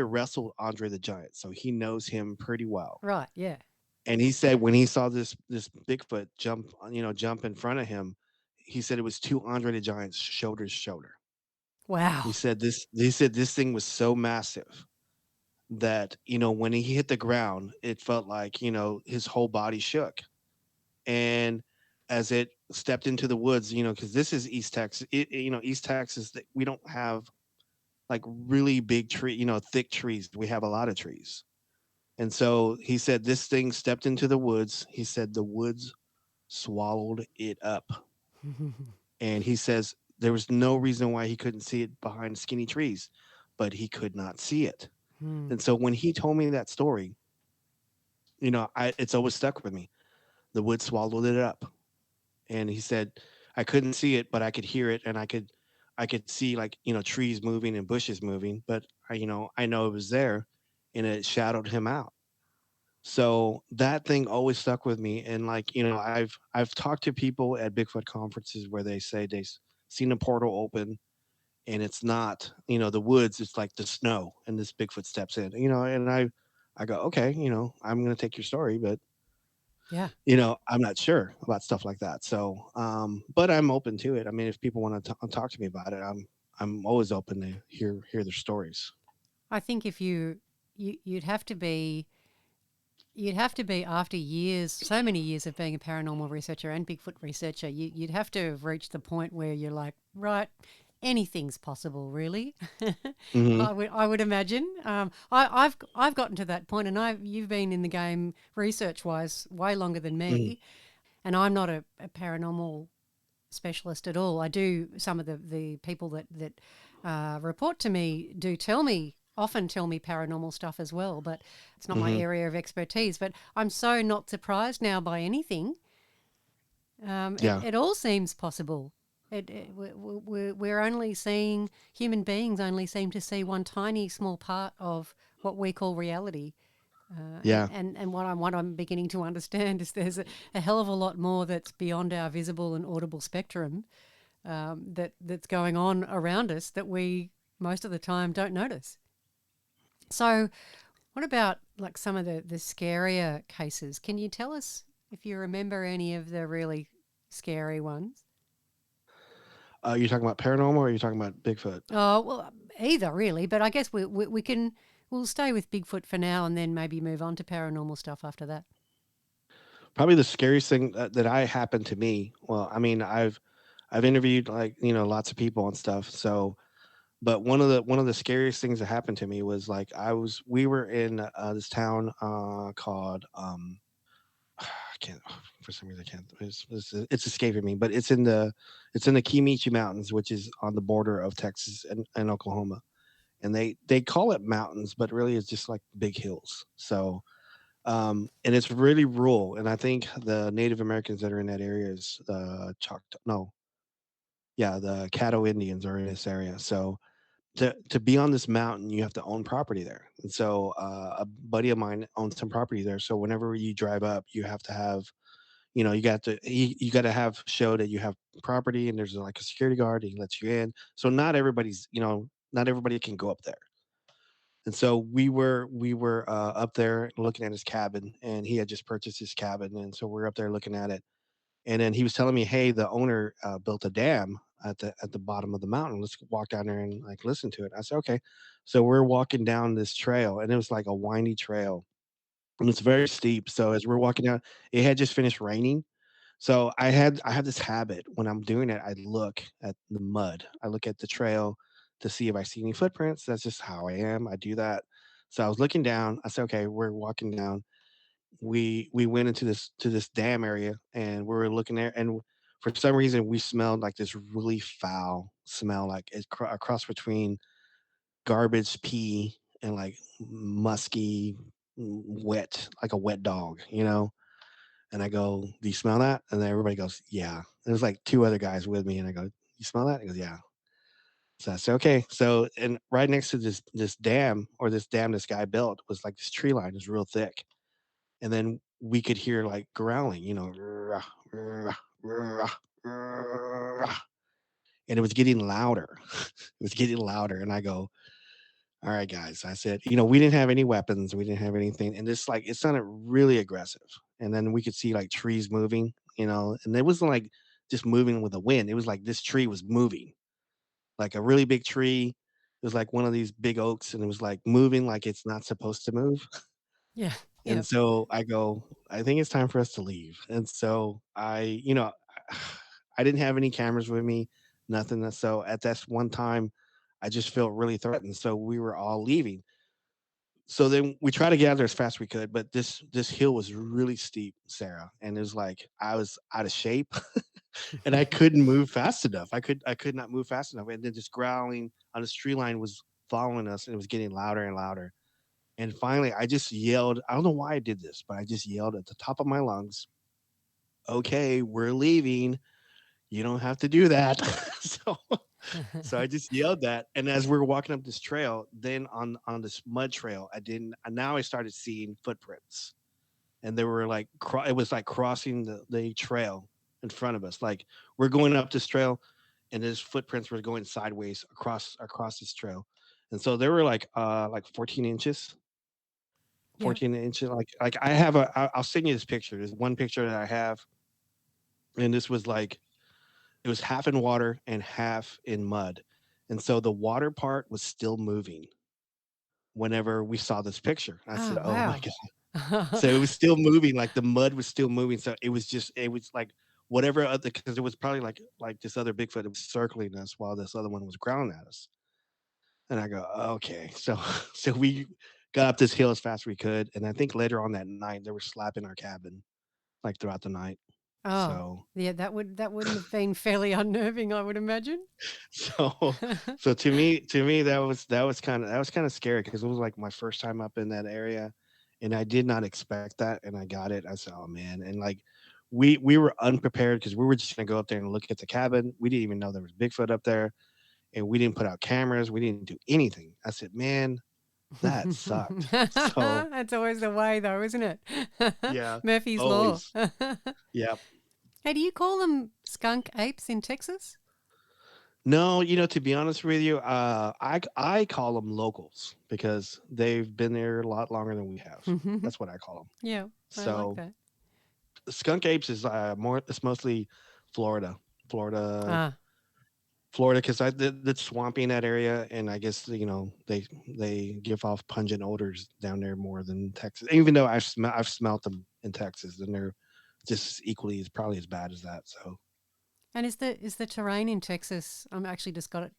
wrestled Andre the Giant, so he knows him pretty well. Right, yeah. And he said when he saw this Bigfoot jump in front of him, he said it was two Andre the Giants shoulder to shoulder. He Wow. said this thing was so massive that when he hit the ground, it felt like his whole body shook. And as it stepped into the woods, because this is East Texas, East Texas, that we don't have like really big thick trees. We have a lot of trees. And so he said this thing stepped into the woods. He said the woods swallowed it up. And he says there was no reason why he couldn't see it behind skinny trees, but he could not see it. Hmm. And so when he told me that story, it's always stuck with me. The woods swallowed it up. And he said I couldn't see it, but I could hear it, and I could see like, trees moving and bushes moving, but I know it was there, and it shadowed him out. So that thing always stuck with me. And like, I've talked to people at Bigfoot conferences where they say they've seen a portal open, and it's not, the woods, it's like the snow, and this Bigfoot steps in, and I go, okay, I'm gonna take your story, but Yeah. I'm not sure about stuff like that. So, but I'm open to it. I mean, if people want to talk to me about it, I'm always open to hear their stories. I think if you'd have to be after years, so many years of being a paranormal researcher and Bigfoot researcher, you'd have to have reached the point where you're like, right, anything's possible, really. Hmm. I would imagine. I've gotten to that point, and you've been in the game research wise way longer than Hmm. me, and I'm not a paranormal specialist at all. I do some of the people that report to me do often tell me paranormal stuff as well, but it's not my Hmm. area of expertise. But I'm so not surprised now by anything. Yeah. It all seems possible. We're only seeing human beings only seem to see one tiny small part of what we call reality. Yeah. And what I'm beginning to understand is there's a hell of a lot more that's beyond our visible and audible spectrum, that's going on around us that we most of the time don't notice. So, what about like some of the scarier cases? Can you tell us if you remember any of the really scary ones? You talking about paranormal, or are you talking about Bigfoot? Oh well, either really, but I guess we'll stay with Bigfoot for now, and then maybe move on to paranormal stuff after that. Probably the scariest thing that I happened to me. Well, I mean, I've interviewed like lots of people and stuff. So, but one of the scariest things that happened to me was like we were in this town called I can't for some reason I can't. It's escaping me, but it's in the Kimichi Mountains, which is on the border of Texas and Oklahoma. And they call it mountains, but really it's just like big hills. So, and it's really rural. And I think the Native Americans that are in that area is the Choctaw. No, yeah, the Caddo Indians are in this area. So to be on this mountain, you have to own property there. And so a buddy of mine owns some property there. So whenever you drive up, you have to have you got to have show that you have property, and there's like a security guard, and he lets you in. So not everybody can go up there. And so we were up there looking at his cabin, and he had just purchased his cabin, and so we're up there looking at it. And then he was telling me, "Hey, the owner built a dam at the bottom of the mountain. Let's walk down there and like listen to it." I said, "Okay." So we're walking down this trail, and it was like a windy trail, and it's very steep. So as we're walking down, it had just finished raining. So I have this habit when I'm doing it. I look at the mud. I look at the trail to see if I see any footprints. That's just how I am. I do that. So I was looking down. I said, "Okay, we're walking down." We went into this dam area, and we were looking there, and for some reason we smelled like this really foul smell, like it's a cross between garbage, pee, and like musky, wet, like a wet dog. And I go, "Do you smell that?" And then everybody goes, "Yeah." There's like two other guys with me, and I go, "You smell that?" He goes, "Yeah." So I said, "Okay." So and right next to this dam, or this dam this guy built, was like this tree line, is real thick, and then we could hear like growling, "Rah, rah, rah, rah," and it was getting louder. It was getting louder, and I go, "All right, guys." I said, "We didn't have any weapons, we didn't have anything, and this like it sounded really aggressive." And then we could see like trees moving, and it wasn't like just moving with the wind. It was like this tree was moving, like a really big tree. It was like one of these big oaks, and it was like moving like it's not supposed to move. Yeah, And yeah, so I go, "I think it's time for us to leave." And so I didn't have any cameras with me, nothing. So at that one time, I just felt really threatened. So we were all leaving. So then we tried to get out there as fast as we could, but this hill was really steep, Sarah, and it was like I was out of shape, and I couldn't move fast enough. I could not move fast enough, and then just growling on this tree line was following us, and it was getting louder and louder. And finally, I just yelled. I don't know why I did this, but I just yelled at the top of my lungs, "Okay, we're leaving. you don't have to do that. so so I just yelled that. And as we were walking up this trail, then on this mud trail, I didn't. Now I started seeing footprints, and they were like it was like crossing the trail in front of us. Like we're going up this trail, and his footprints were going sideways across this trail, and so they were like 14 inches. Yeah. 14 inches. Like I have I'll send you this picture. There's one picture that I have, and this was like it was half in water and half in mud. And so the water part was still moving whenever we saw this picture. I Oh, said, "Oh my wow. god." So it was still moving, like the mud was still moving. So it was like whatever other because it was probably like this other Bigfoot that was circling us while this other one was growling at us. And I go, "Okay." So so we got up this hill as fast as we could. And I think later on that night they were slapping our cabin like throughout the night. Oh, So yeah, that wouldn't have been fairly unnerving, I would imagine. So so to me that was kind of scary because it was like my first time up in that area, and I did not expect that, and I got it. I said, "Oh man!" And like we were unprepared because we were just gonna go up there and look at the cabin. We didn't even know there was Bigfoot up there, and we didn't put out cameras. We didn't do anything. I said, "Man, that sucked." So That's always the way, though, isn't it? yeah, Murphy's Law. always yeah. Hey, do you call them skunk apes in Texas? No, to be honest with you, I call them locals because they've been there a lot longer than we have. That's what I call them. Yeah, I like So that. skunk apes is it's mostly Florida, Florida, Ah, Florida, because it's swampy in that area, and I guess they give off pungent odors down there more than Texas. Even though I've smelt them in Texas, and they're just equally as probably as bad as that. So. and is the terrain in Texas? I'm actually just got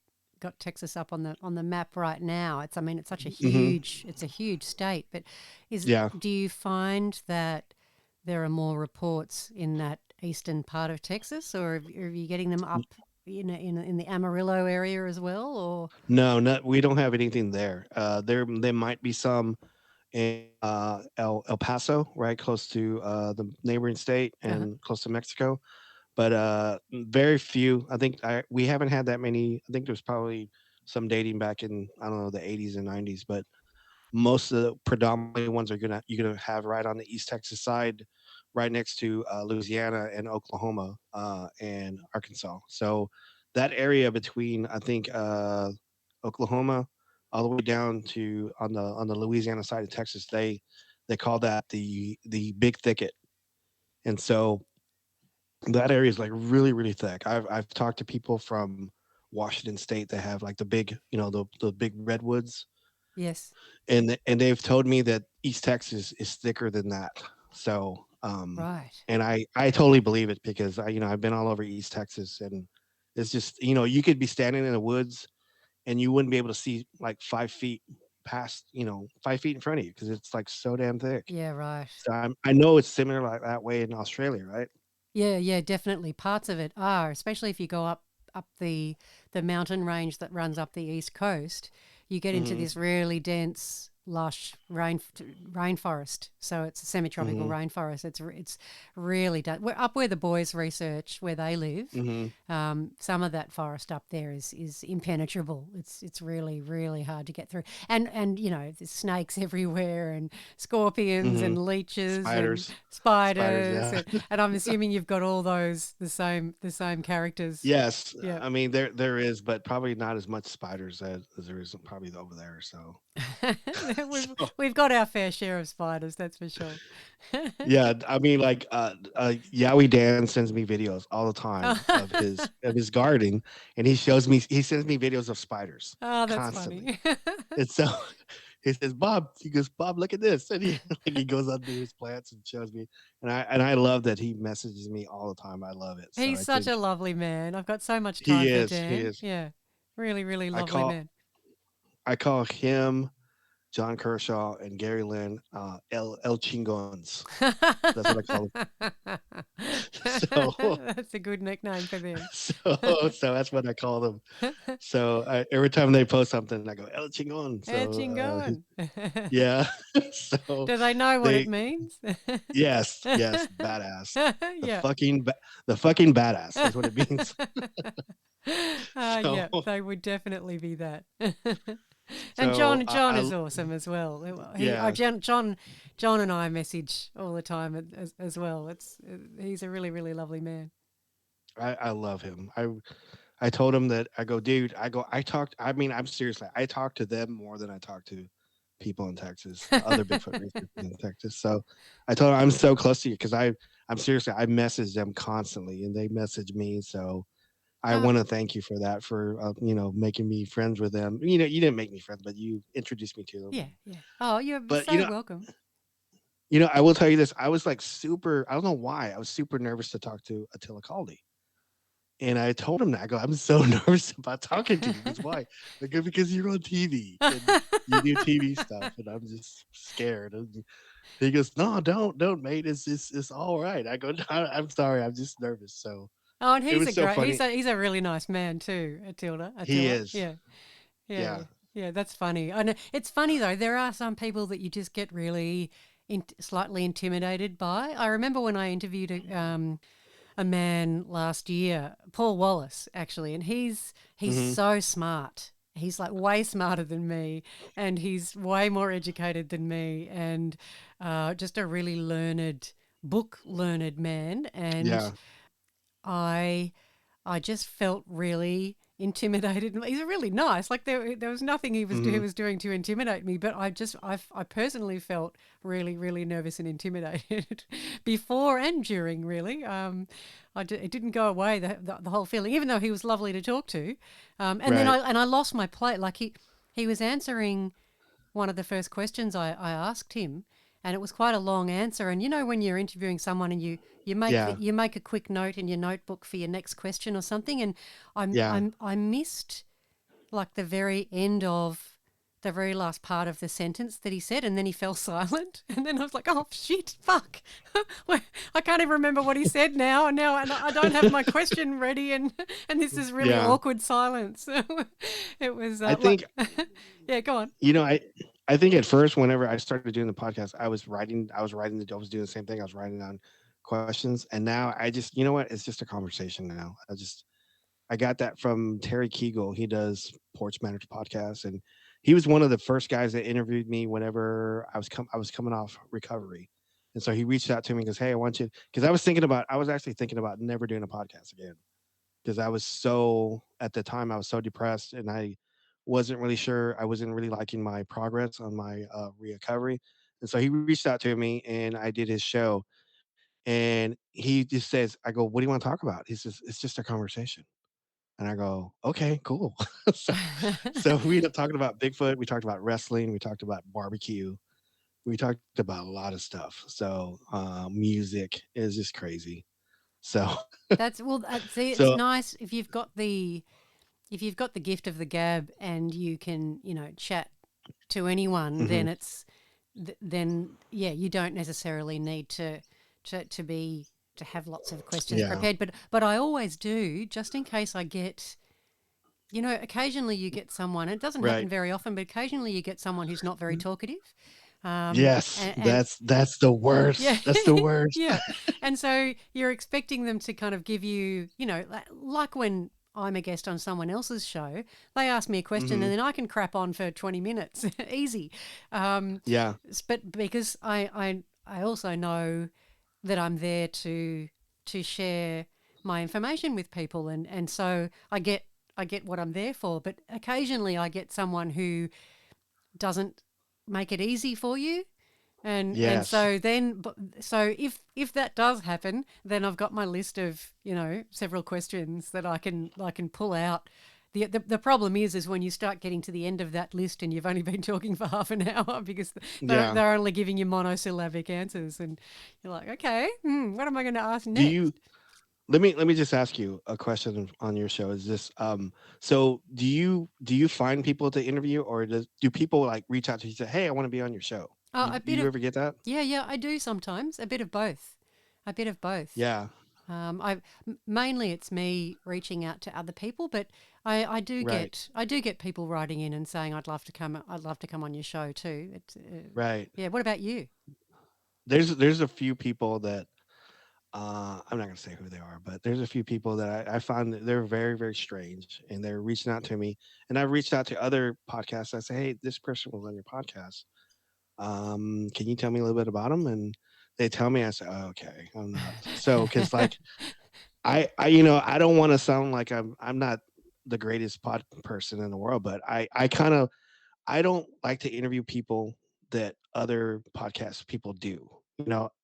Texas up on the map right now. It's I mean it's such a Hmm. huge it's a huge state, but is Yeah. do you find that there are more reports in that eastern part of Texas, or are you getting them up in the Amarillo area as well, or No, no, we don't have anything there. There might be some in El Paso, right close to the neighboring state uh and close to Mexico, but very few. I think we haven't had that many. I think there's probably some dating back in I don't know the 80s and 90s, but most of the predominantly ones are gonna you're gonna have right on the East Texas side, right next to Louisiana and Oklahoma and Arkansas. So that area between I think Oklahoma all the way down to on the Louisiana side of Texas, they call that the Big Thicket, and so that area is like really really thick. I've talked to people from Washington State that have like the big the big redwoods yes, and they've told me that East Texas is thicker than that. So, right. and I totally believe it because I've been all over East Texas and it's just you could be standing in the woods and you wouldn't be able to see like 5 feet past 5 feet in front of you because it's like so damn thick. Yeah, right. So I know it's similar like that way in Australia, right? Yeah, yeah, definitely. Parts of it are, especially if you go up the mountain range that runs up the east coast, you get into Hmm. this really dense, lush rainforest. So it's a semi-tropical Hmm. rainforest. It's really done. We're up where the boys research where they live. Hmm. Some of that forest up there is impenetrable. It's really really hard to get through. And there's snakes everywhere and scorpions Hmm. and leeches and Spiders, spiders, spiders yeah. and I'm assuming you've got all those the same characters. Yes, Yeah. I mean there is, but probably not as much spiders as there is probably over there. So, we've so we've got our fair share of spiders, that's for sure. yeah, I mean like Yowie Dan sends me videos all the time of his gardening, and he sends me videos of spiders Oh, that's constantly. funny. And so he goes, Bob, look at this, and he like he goes up to his plants and shows me, and I love that he messages me all the time. I love it. So He's I such a think lovely man. I've got so much time for he Dan. is. Yeah. Really, really I lovely call man. I call him John Kershaw and Gary Lynn El Chingons. That's what I call them. So That's a good nickname for them. so that's what I call them. So every time they post something, I go El Chingon. El So Chingon. yeah. So Do they know what it they means? yes, badass. The Yeah. the fucking badass is what it means. So Yeah, they would definitely be that. And so John is awesome as well. yeah, John and I message all the time as well. He's a really really lovely man. I love him. I told him that I go, dude, I talked. I mean, I'm seriously, I talk to them more than I talk to people in Texas, other Bigfoot researchers in Texas. So I told him I'm so close to you because I'm seriously, I message them constantly and they message me. So I Uh, want to thank you for that, for making me friends with them. You didn't make me friends, but you introduced me to them. yeah, yeah. Oh, you're But so welcome. I will tell you this. I was like super. I don't know why. I was super nervous to talk to Attila Caldi. And I told him that. I go, I'm so nervous about talking to you. Because why? I go, because you're on TV and you do TV stuff, and I'm just scared. And he goes, no, don't, mate. It's all right. I go, no, I'm sorry. I'm just nervous. So Oh, and it he's was a so great. funny. He's a really nice man too, Attila. He Attila. is. Yeah, yeah, Yeah. yeah. That's funny. I know it's funny though. There are some people that you just get really slightly intimidated by. I remember when I interviewed a man last year, Paul Wallace, actually, and he's Hmm. so smart. He's like way smarter than me, and he's way more educated than me, and just a really book learned man. And Yeah. I I just felt really intimidated. He's really nice. Like there was nothing he Hmm. was doing to intimidate me, but I personally felt really really nervous and intimidated before and during. Really, it didn't go away the whole feeling, even though he was lovely to talk to. And then Right. I lost my plate. Like he was answering one of the first questions I asked him, and it was quite a long answer. And you know when you're interviewing someone and Yeah. you make a quick note in your notebook for your next question or something, and Yeah. I missed like the very end of the very last part of the sentence that he said, and then he fell silent, and then I was like, oh shit, fuck, I can't even remember what he said now, and I don't have my question ready, and this is really Yeah. awkward silence. It was I like, think yeah, go on. you know I think at first, whenever I started doing the podcast, I was doing the same thing. I was writing down questions, and now I just, you know what? It's just a conversation now. I got that from Terry Kegel. He does Porch Manners podcast, and he was one of the first guys that interviewed me whenever I was coming off recovery, and so he reached out to me and goes, "Hey, I want you," because I was actually thinking about never doing a podcast again because I was so at the time I was so depressed and I wasn't really sure. I wasn't really liking my progress on my recovery, and so he reached out to me and I did his show, and he just says, "I go, what do you want to talk about?" He says, "It's just a conversation." And I go, okay, cool. so, so we ended up talking about Bigfoot. We talked about wrestling. We talked about barbecue. We talked about a lot of stuff. So music is just crazy. So, That's well. See, it's so nice if you've got the gift of the gab and you can chat to anyone. mhm, Then then yeah, you don't necessarily need to be to have lots of questions yeah, prepared. But I always do just in case I get. Occasionally you get someone. It doesn't happen right. very often, but occasionally you get someone who's not very talkative. Yes, And that's the yeah, worst. That's the worst. yeah. And so you're expecting them to kind of give you, like when I'm a guest on someone else's show, they ask me a question Hmm. and then I can crap on for 20 minutes, easy. Um, Yeah, but because I also know that I'm there to share my information with people, and so I get what I'm there for. But occasionally I get someone who doesn't make it easy for you, and yes, so then so if that does happen, then I've got my list of several questions that I can pull out. The problem is when you start getting to the end of that list and you've only been talking for half an hour because yeah. they're only giving you monosyllabic answers, and you're like, okay, what am I going to ask Do you next? let me just ask you a question on your show. Is this so do you find people to interview, or do people like reach out to you and say, "Hey, I want to be on your show"? A Do bit you of ever get that? yeah, I do sometimes a bit of both, a bit of both. Yeah. Mainly it's me reaching out to other people, but I do Right. get people writing in and saying I'd love to come on your show too. It's Right. yeah. What about you? There's a few people that I'm not gonna say who they are, but there's a few people that I find that they're very, very strange, and they're reaching out to me, and I've reached out to other podcasts. I say, hey, this person was on your podcast. Can you tell me a little bit about them? And they tell me, I say, oh, okay, I'm not. So, because like I don't want to sound like I'm not the greatest pod person in the world, but I kind of I don't like to interview people that other podcast people do.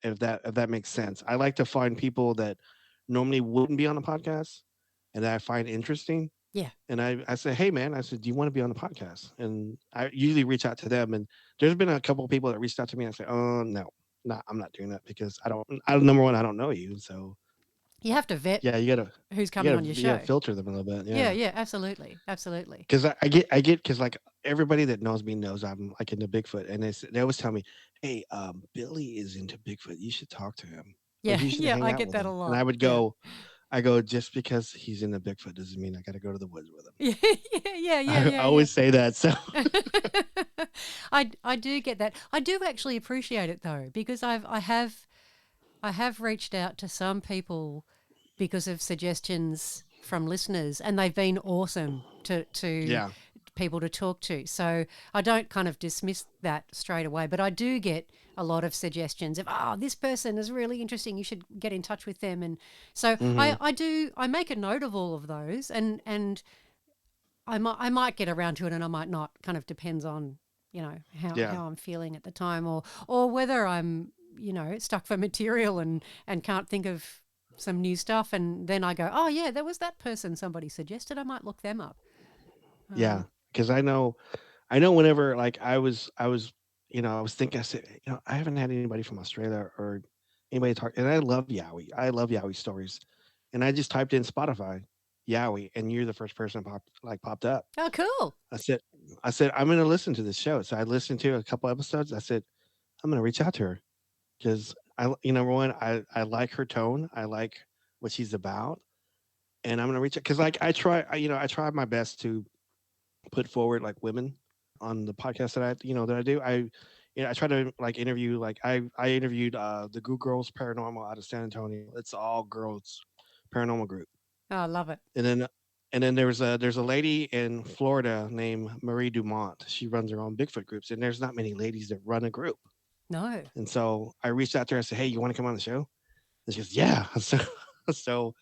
If that makes sense. I like to find people that normally wouldn't be on a podcast and that I find interesting. Yeah. And I say, hey man, I said, do you want to be on the podcast? And I usually reach out to them. And there's been a couple of people that reached out to me and I say, oh no, I'm not doing that because number one, I don't know you. So You have to vet yeah, who's coming on your you gotta show. filter them a little bit. Yeah, Yeah. yeah, absolutely, absolutely. Because I get because like everybody that knows me knows I'm like into Bigfoot, and they always tell me, "Hey, Billy is into Bigfoot. You should talk to him. Yeah, Like you should yeah, hang I out get with that a him." And lot. Yeah. I go, just because he's into Bigfoot doesn't mean I got to go to the woods with him. Yeah, yeah, yeah, I yeah, yeah. always say that. So I do get that. I do actually appreciate it though, because I have reached out to some people because of suggestions from listeners, and they've been awesome to yeah, people to talk to. So I don't kind of dismiss that straight away, but I do get a lot of suggestions of, oh, this person is really interesting. You should get in touch with them. And so hmm I make a note of all of those, and I might get around to it and I might not. Kind of depends on, yeah, how I'm feeling at the time, or whether I'm, stuck for material and can't think of some new stuff, and then I go, oh yeah, there was that person somebody suggested. I might look them up. yeah. Um, Because I know whenever like I was thinking, I said, I haven't had anybody from Australia or anybody talk, and I love Yowie. I love Yowie stories, and I just typed in Spotify Yowie, and you're the first person that popped up. oh, cool. I said, I'm going to listen to this show. So I listened to a couple episodes. I said, I'm going to reach out to her because number one, I like her tone. I like what she's about, and I'm going to reach out because like I try my best to put forward like women on the podcast that I do. I try to like interview like I interviewed the Goo Girls Paranormal out of San Antonio. It's all girls paranormal group. Oh, I love it. And then there's a lady in Florida named Marie Dumont. She runs her own Bigfoot groups, and there's not many ladies that run a group. No. And so I reached out to her. I said, "Hey, you want to come on the show?" And she goes, "Yeah." So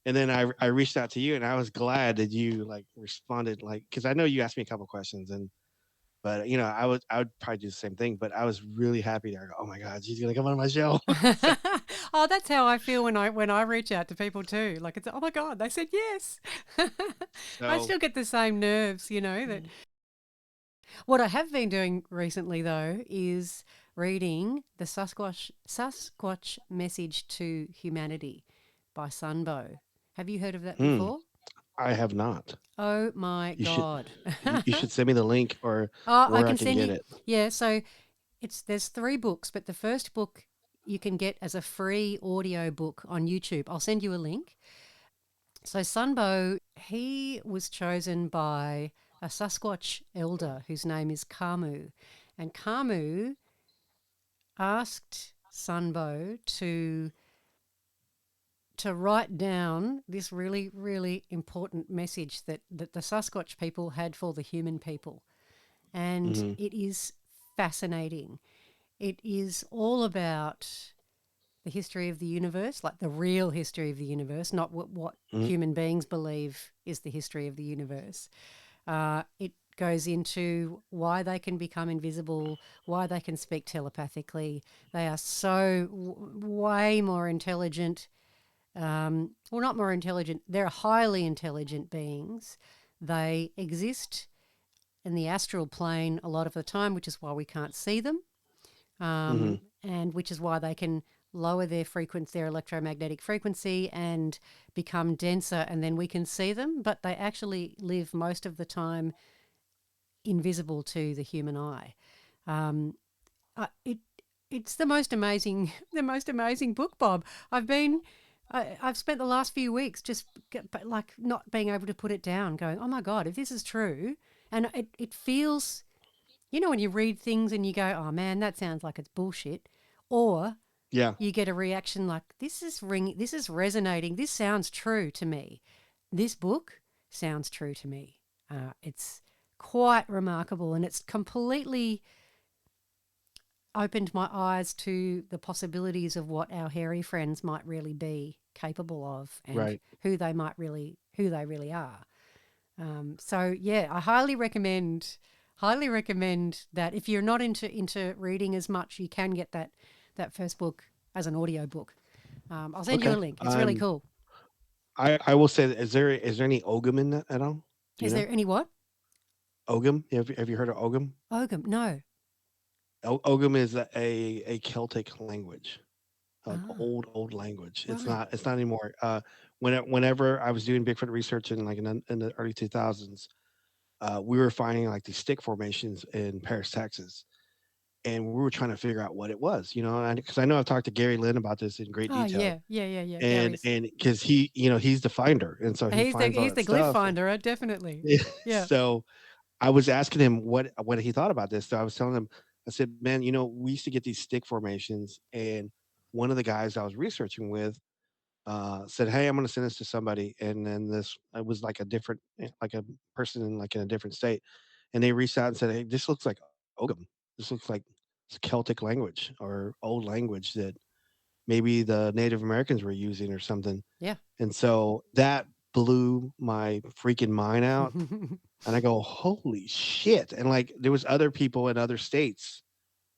and then I reached out to you, and I was glad that you like responded, like because I know you asked me a couple questions, and but I would probably do the same thing. But I was really happy there. I go, oh my God, she's gonna come on my show. So, Oh, that's how I feel when I reach out to people too. Like it's, oh my God, they said yes. I so still get the same nerves, that what I have been doing recently though is reading the Sasquatch Message to Humanity by Sunbow. Have you heard of that hmm, before? I have not. Oh my You should God. you should send me the link or Oh, I where I can can send get you. it. Yeah, so there's three books, but the first book you can get as a free audio book on YouTube. I'll send you a link. So Sunbow, he was chosen by a Sasquatch elder whose name is Kamu, and Kamu asked Sunbow to write down this really, really important message that the Sasquatch people had for the human people. And Hmm it is fascinating. It is all about the history of the universe, like the real history of the universe, not what hmm human beings believe is the history of the universe. It goes into why they can become invisible, why they can speak telepathically. They are so way more intelligent. Well, not more intelligent, they're highly intelligent beings. They exist in the astral plane a lot of the time, which is why we can't see them, hmm and which is why they can lower their frequency, their electromagnetic frequency, and become denser, and then we can see them. But they actually live most of the time invisible to the human eye. Um, it it's the most amazing the most amazing book, Bob. I've been I've spent the last few weeks just like not being able to put it down, going, oh my God, if this is true, and it feels, you know, when you read things and you go, oh man, that sounds like it's bullshit, or Yeah. you get a reaction like, this is resonating, this sounds true to me. This book sounds true to me. It's quite remarkable, and it's completely opened my eyes to the possibilities of what our hairy friends might really be capable of, and Right. who they really are. So yeah, I highly recommend that if you're not into reading as much, you can get that first book as an audio book. I'll send you a Okay. link. It's really cool. I will say, that, is there any Ogum in that at all? Do you Is know? there any what? Ogum? Have you heard of Ogum? Ogham? No. Ogum is a Celtic language, an Ah, old language. right. It's not anymore. Whenever I was doing Bigfoot research in in the early 2000s, we were finding like these stick formations in Paris, Texas, and we were trying to figure out what it was. You know, because I know I've talked to Gary Lynn about this in great Oh detail, yeah, yeah, yeah, yeah. and Gary's and because he's the finder, and so he finds all he's that the glyph stuff. finder, definitely. Yeah. So I was asking him what he thought about this. So I was telling him, I said, "Man, we used to get these stick formations, and one of the guys I was researching with said, 'Hey, I'm going to send this to somebody,' and then this it was like like a person in a different state, and they reached out and said, 'Hey, this looks like Ogham. This looks like Celtic language or old language that maybe the Native Americans were using or something.'" Yeah. And so that blew my freaking mind out, and I go, "Holy shit." And, like, there was other people in other states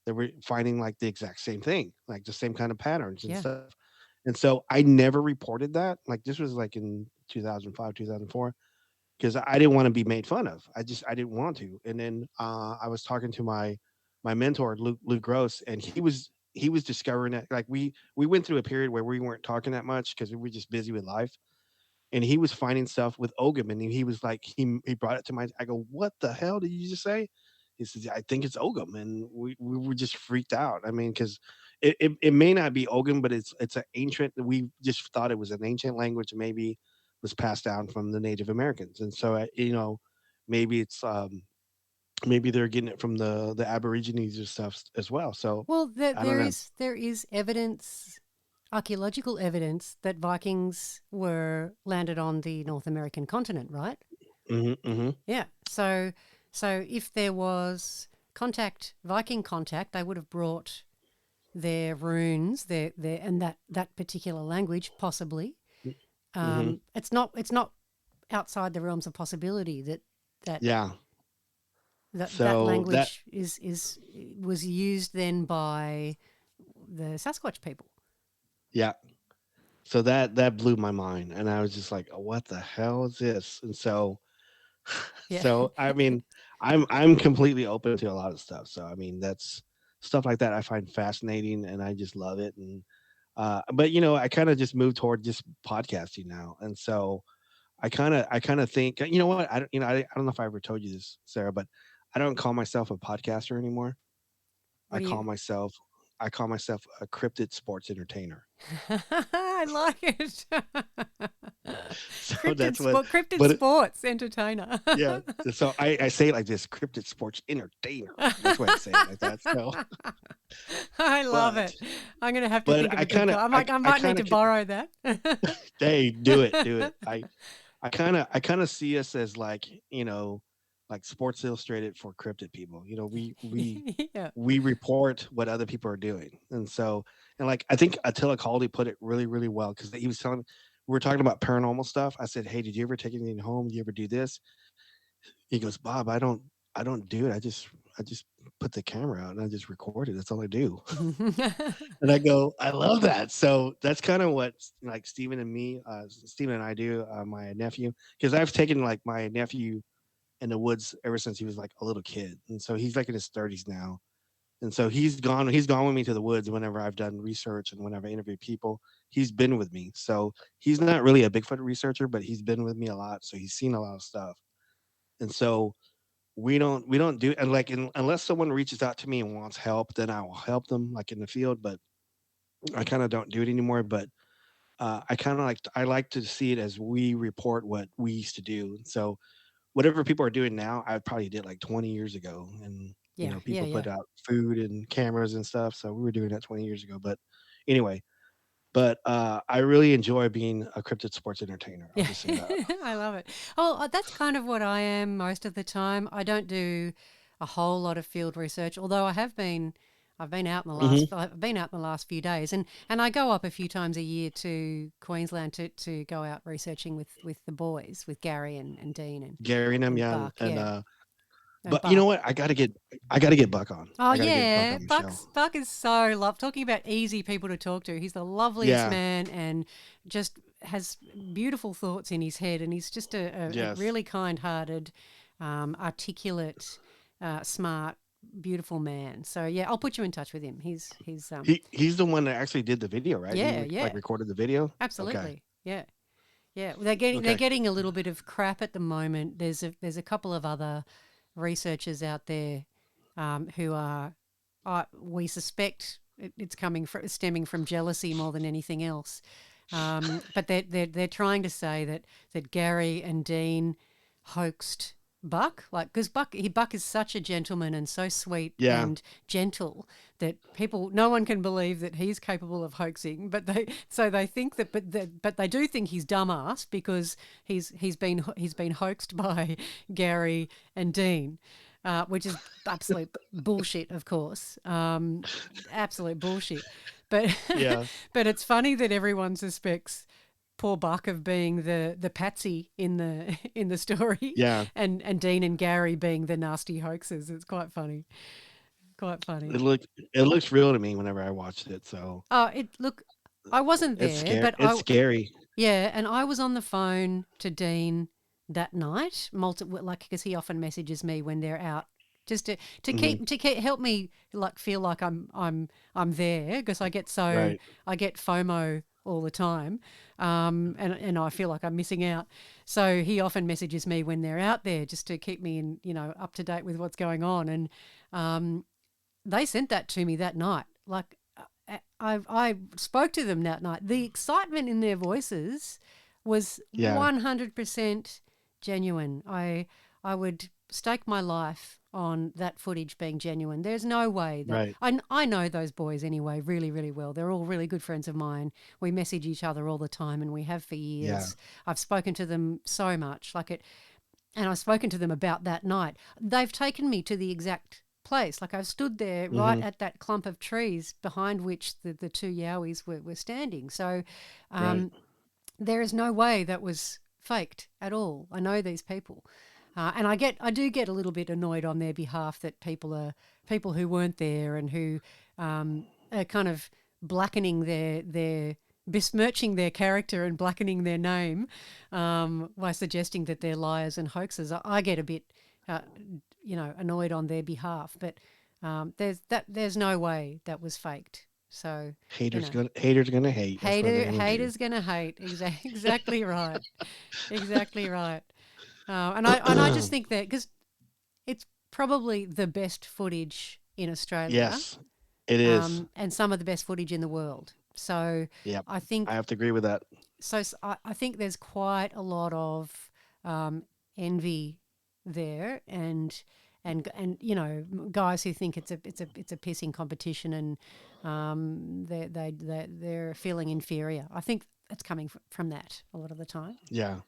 that were finding, like, the exact same thing, like, the same kind of patterns and Yeah. stuff. And so I never reported that. Like, this was, like, in 2005, 2004, because I didn't wanna be made fun of. I didn't want to. And then, I was talking to my mentor, Luke Gross, and he was discovering that, like, we went through a period where we weren't talking that much because we were just busy with life, and he was finding stuff with Ogham, and he was like, he brought it to my. I go, "What the hell did you just say?" He says, "I think it's Ogham," and we were just freaked out. I mean, because it may not be Ogham, but it's an ancient. We just thought it was an ancient language, maybe was passed down from the Native Americans, and so maybe it's maybe they're getting it from the Aborigines or stuff as well. So Well, I don't know. there is evidence, archaeological evidence that Vikings were landed on the North American continent, right? Hmm, hmm. Yeah. So if there was Viking contact, they would have brought their runes, their and that particular language, possibly. Hmm. It's not outside the realms of possibility that Yeah. that So that language is was used then by the Sasquatch people. yeah. So that blew my mind, and I was just like, "What the hell is this?" And so, Yeah. I mean, I'm completely open to a lot of stuff. So I mean, that's stuff like that I find fascinating, and I just love it. And but I kind of just moved toward just podcasting now, and so I kind of think, what, I don't I don't know if I ever told you this, Sarah, but I don't call myself a podcaster anymore. What I do call you? myself I call myself a cryptid sports entertainer. I like it. So that's what, Cryptid but sports entertainer. yeah. So I say it like this: cryptid sports entertainer. That's why I say it like that. So, I love but it. I'm going to have to but think of I a good kind of call. I I might need kind to of borrow that. hey, do it. I kind of see us as like like Sports Illustrated for cryptid people. Yeah. We report what other people are doing, and so and like I think Attila Caldi put it really well because he was telling me we were talking about paranormal stuff. I said, "Hey, did you ever take anything home? Do you ever do this?" He goes, "Bob, I don't do it. I just put the camera out and I just record it. That's all I do." And I go, "I love that." So that's kind of what like Steven and I do, my nephew, because I've taken like my nephew in the woods ever since he was like a little kid. And so he's like in his 30s now. And so he's gone with me to the woods whenever I've done research and whenever I interview people. He's been with me. So he's not really a Bigfoot researcher, but he's been with me a lot. So he's seen a lot of stuff. And so we don't do and like unless someone reaches out to me and wants help, then I will help them like in the field. But I kind of don't do it anymore. But I like to see it as we report what we used to do. So whatever people are doing now, I probably did like 20 years ago. And Yeah, yeah, people yeah. put out food and cameras and stuff. So we were doing that 20 years ago. But anyway, I really enjoy being a cryptid sports entertainer. I'll Yeah, just say that. I love it. Oh, that's kind of what I am most of the time. I don't do a whole lot of field research, although I've been out in the Hmm. I've been out in the last few days, and I go up a few times a year to Queensland to go out researching with the boys, with Gary and Dean Gary and them, and yeah, Buck, and yeah, and but you know Buck. what? I gotta get Buck on. Oh I gotta get Buck yeah, on the show. Buck is so love. Talking about easy people to talk to, he's the loveliest Yeah. man and just has beautiful thoughts in his head, and he's just a Yes. really kind-hearted, articulate, smart, beautiful man. So yeah, I'll put you in touch with him. He's the one that actually did the video, right? He Yeah, yeah, recorded the video. Okay. absolutely, yeah. Yeah, they're Okay. getting a little bit of crap at the moment. There's a couple of other researchers out there who are we suspect it's stemming from jealousy more than anything else. But they're trying to say that Gary and Dean hoaxed Buck, like because Buck is such a gentleman and so sweet Yeah. and gentle that no one can believe that he's capable of hoaxing. But they think that, but they do think he's dumbass because he's been hoaxed by Gary and Dean. Which is absolute bullshit, of course. Absolute bullshit. But Yeah. but it's funny that everyone suspects poor Buck of being the patsy in the in the story, Yeah. and Dean and Gary being the nasty hoaxers. It's quite funny. Quite funny. It looks real to me whenever I watched it. So Oh, look, I wasn't it's there, scary. but It's scary. yeah, and I was on the phone to Dean that night, like because he often messages me when they're out, just Hmm. to keep help me like feel like I'm there because Right. I get FOMO all the time, and I feel like I'm missing out. So he often messages me when they're out there just to keep me in up to date with what's going on, and um, they sent that to me that night. Like I spoke to them that night. The excitement in their voices was Yeah. 100% genuine. I would stake my life on that footage being genuine. There's no way that Right. I know those boys anyway really really well. They're all really good friends of mine. We message each other all the time and we have for Yeah. years. I've spoken to them so much and I've spoken to them about that night. They've taken me to the exact place. Like I've stood there right Hmm. at that clump of trees behind which the two Yowies were standing. So Right. um, there is no way that was faked at all. I know these people. And I do get a little bit annoyed on their behalf that people who weren't there and who are kind of blackening their besmirching their character and blackening their name by suggesting that they're liars and hoaxes. I get a bit, uh, annoyed on their behalf. But there's no way that was faked. So you know, Haters gonna hate. That's what they're gonna do. haters gonna hate. Exactly right. Exactly right. And I just think that because it's probably the best footage in Australia, Yes, it is. and some of the best footage in the world. So Yep. I I think have to agree with that. I think there's quite a lot of envy there, and guys who think it's a pissing competition, and they're feeling inferior. I think it's coming from that a lot of the time. Yeah.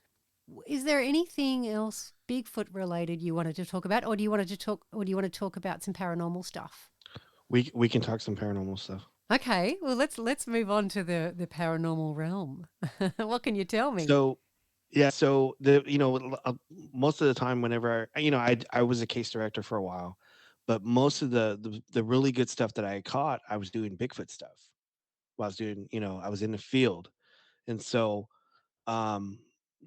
Is there anything else Bigfoot related you wanted to talk about, or do you want to talk about some paranormal stuff? We can talk some paranormal stuff. Okay, well let's move on to the paranormal realm. What can you tell me? So yeah, so most of the time whenever I was a case director for a while, but most of the really good stuff that I caught, I was doing Bigfoot stuff. While I was doing, I was in the field. And so um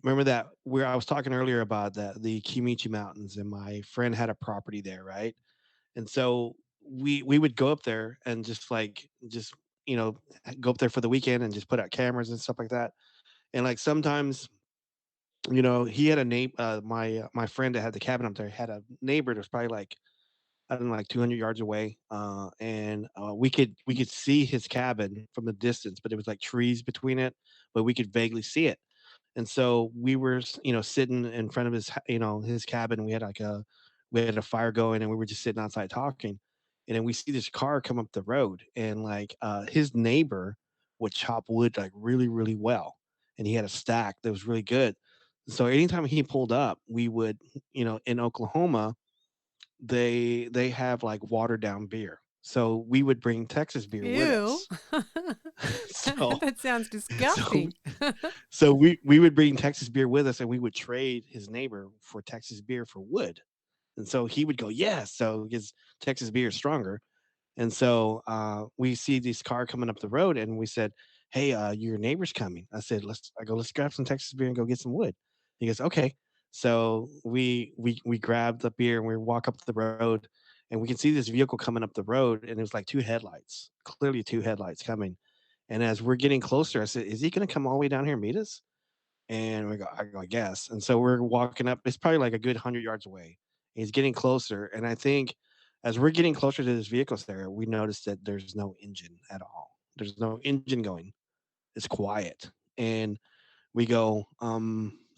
remember that where I was talking earlier about the Kimichi Mountains, and my friend had a property there, right? And so we would go up there and just you know go up there for the weekend and just put out cameras and stuff like that. And like sometimes, he had a neighbor. My friend that had the cabin up there had a neighbor that was probably like I don't know, like 200 yards away, and we could see his cabin from a distance, but it was like trees between it, but we could vaguely see it. And so we were, sitting in front of his cabin. We had a fire going, and we were just sitting outside talking. And then we see this car come up the road, and like his neighbor would chop wood like really, really well, and he had a stack that was really good. So anytime he pulled up, we would, in Oklahoma, they have like watered down beer. So we would bring Texas beer with Ew. us. So That sounds so disgusting. so we would bring Texas beer with us, and we would trade his neighbor for Texas beer for wood. And so he would go, "Yes." So his Texas beer is stronger. And so we see this car coming up the road, and we said, "Hey, your neighbor's coming." Let's grab some Texas beer and go get some wood. He goes, "Okay." So we grab the beer and we walk up the road, and we can see this vehicle coming up the road, and it was like two headlights, clearly two headlights coming. And as we're getting closer, I said, "Is he going to come all the way down here and meet us?" And I guess. And so we're walking up. It's probably like a good 100 yards away. He's getting closer, and I think as we're getting closer to this vehicle there, we notice that there's no engine at all. There's no engine going. It's quiet, and we go,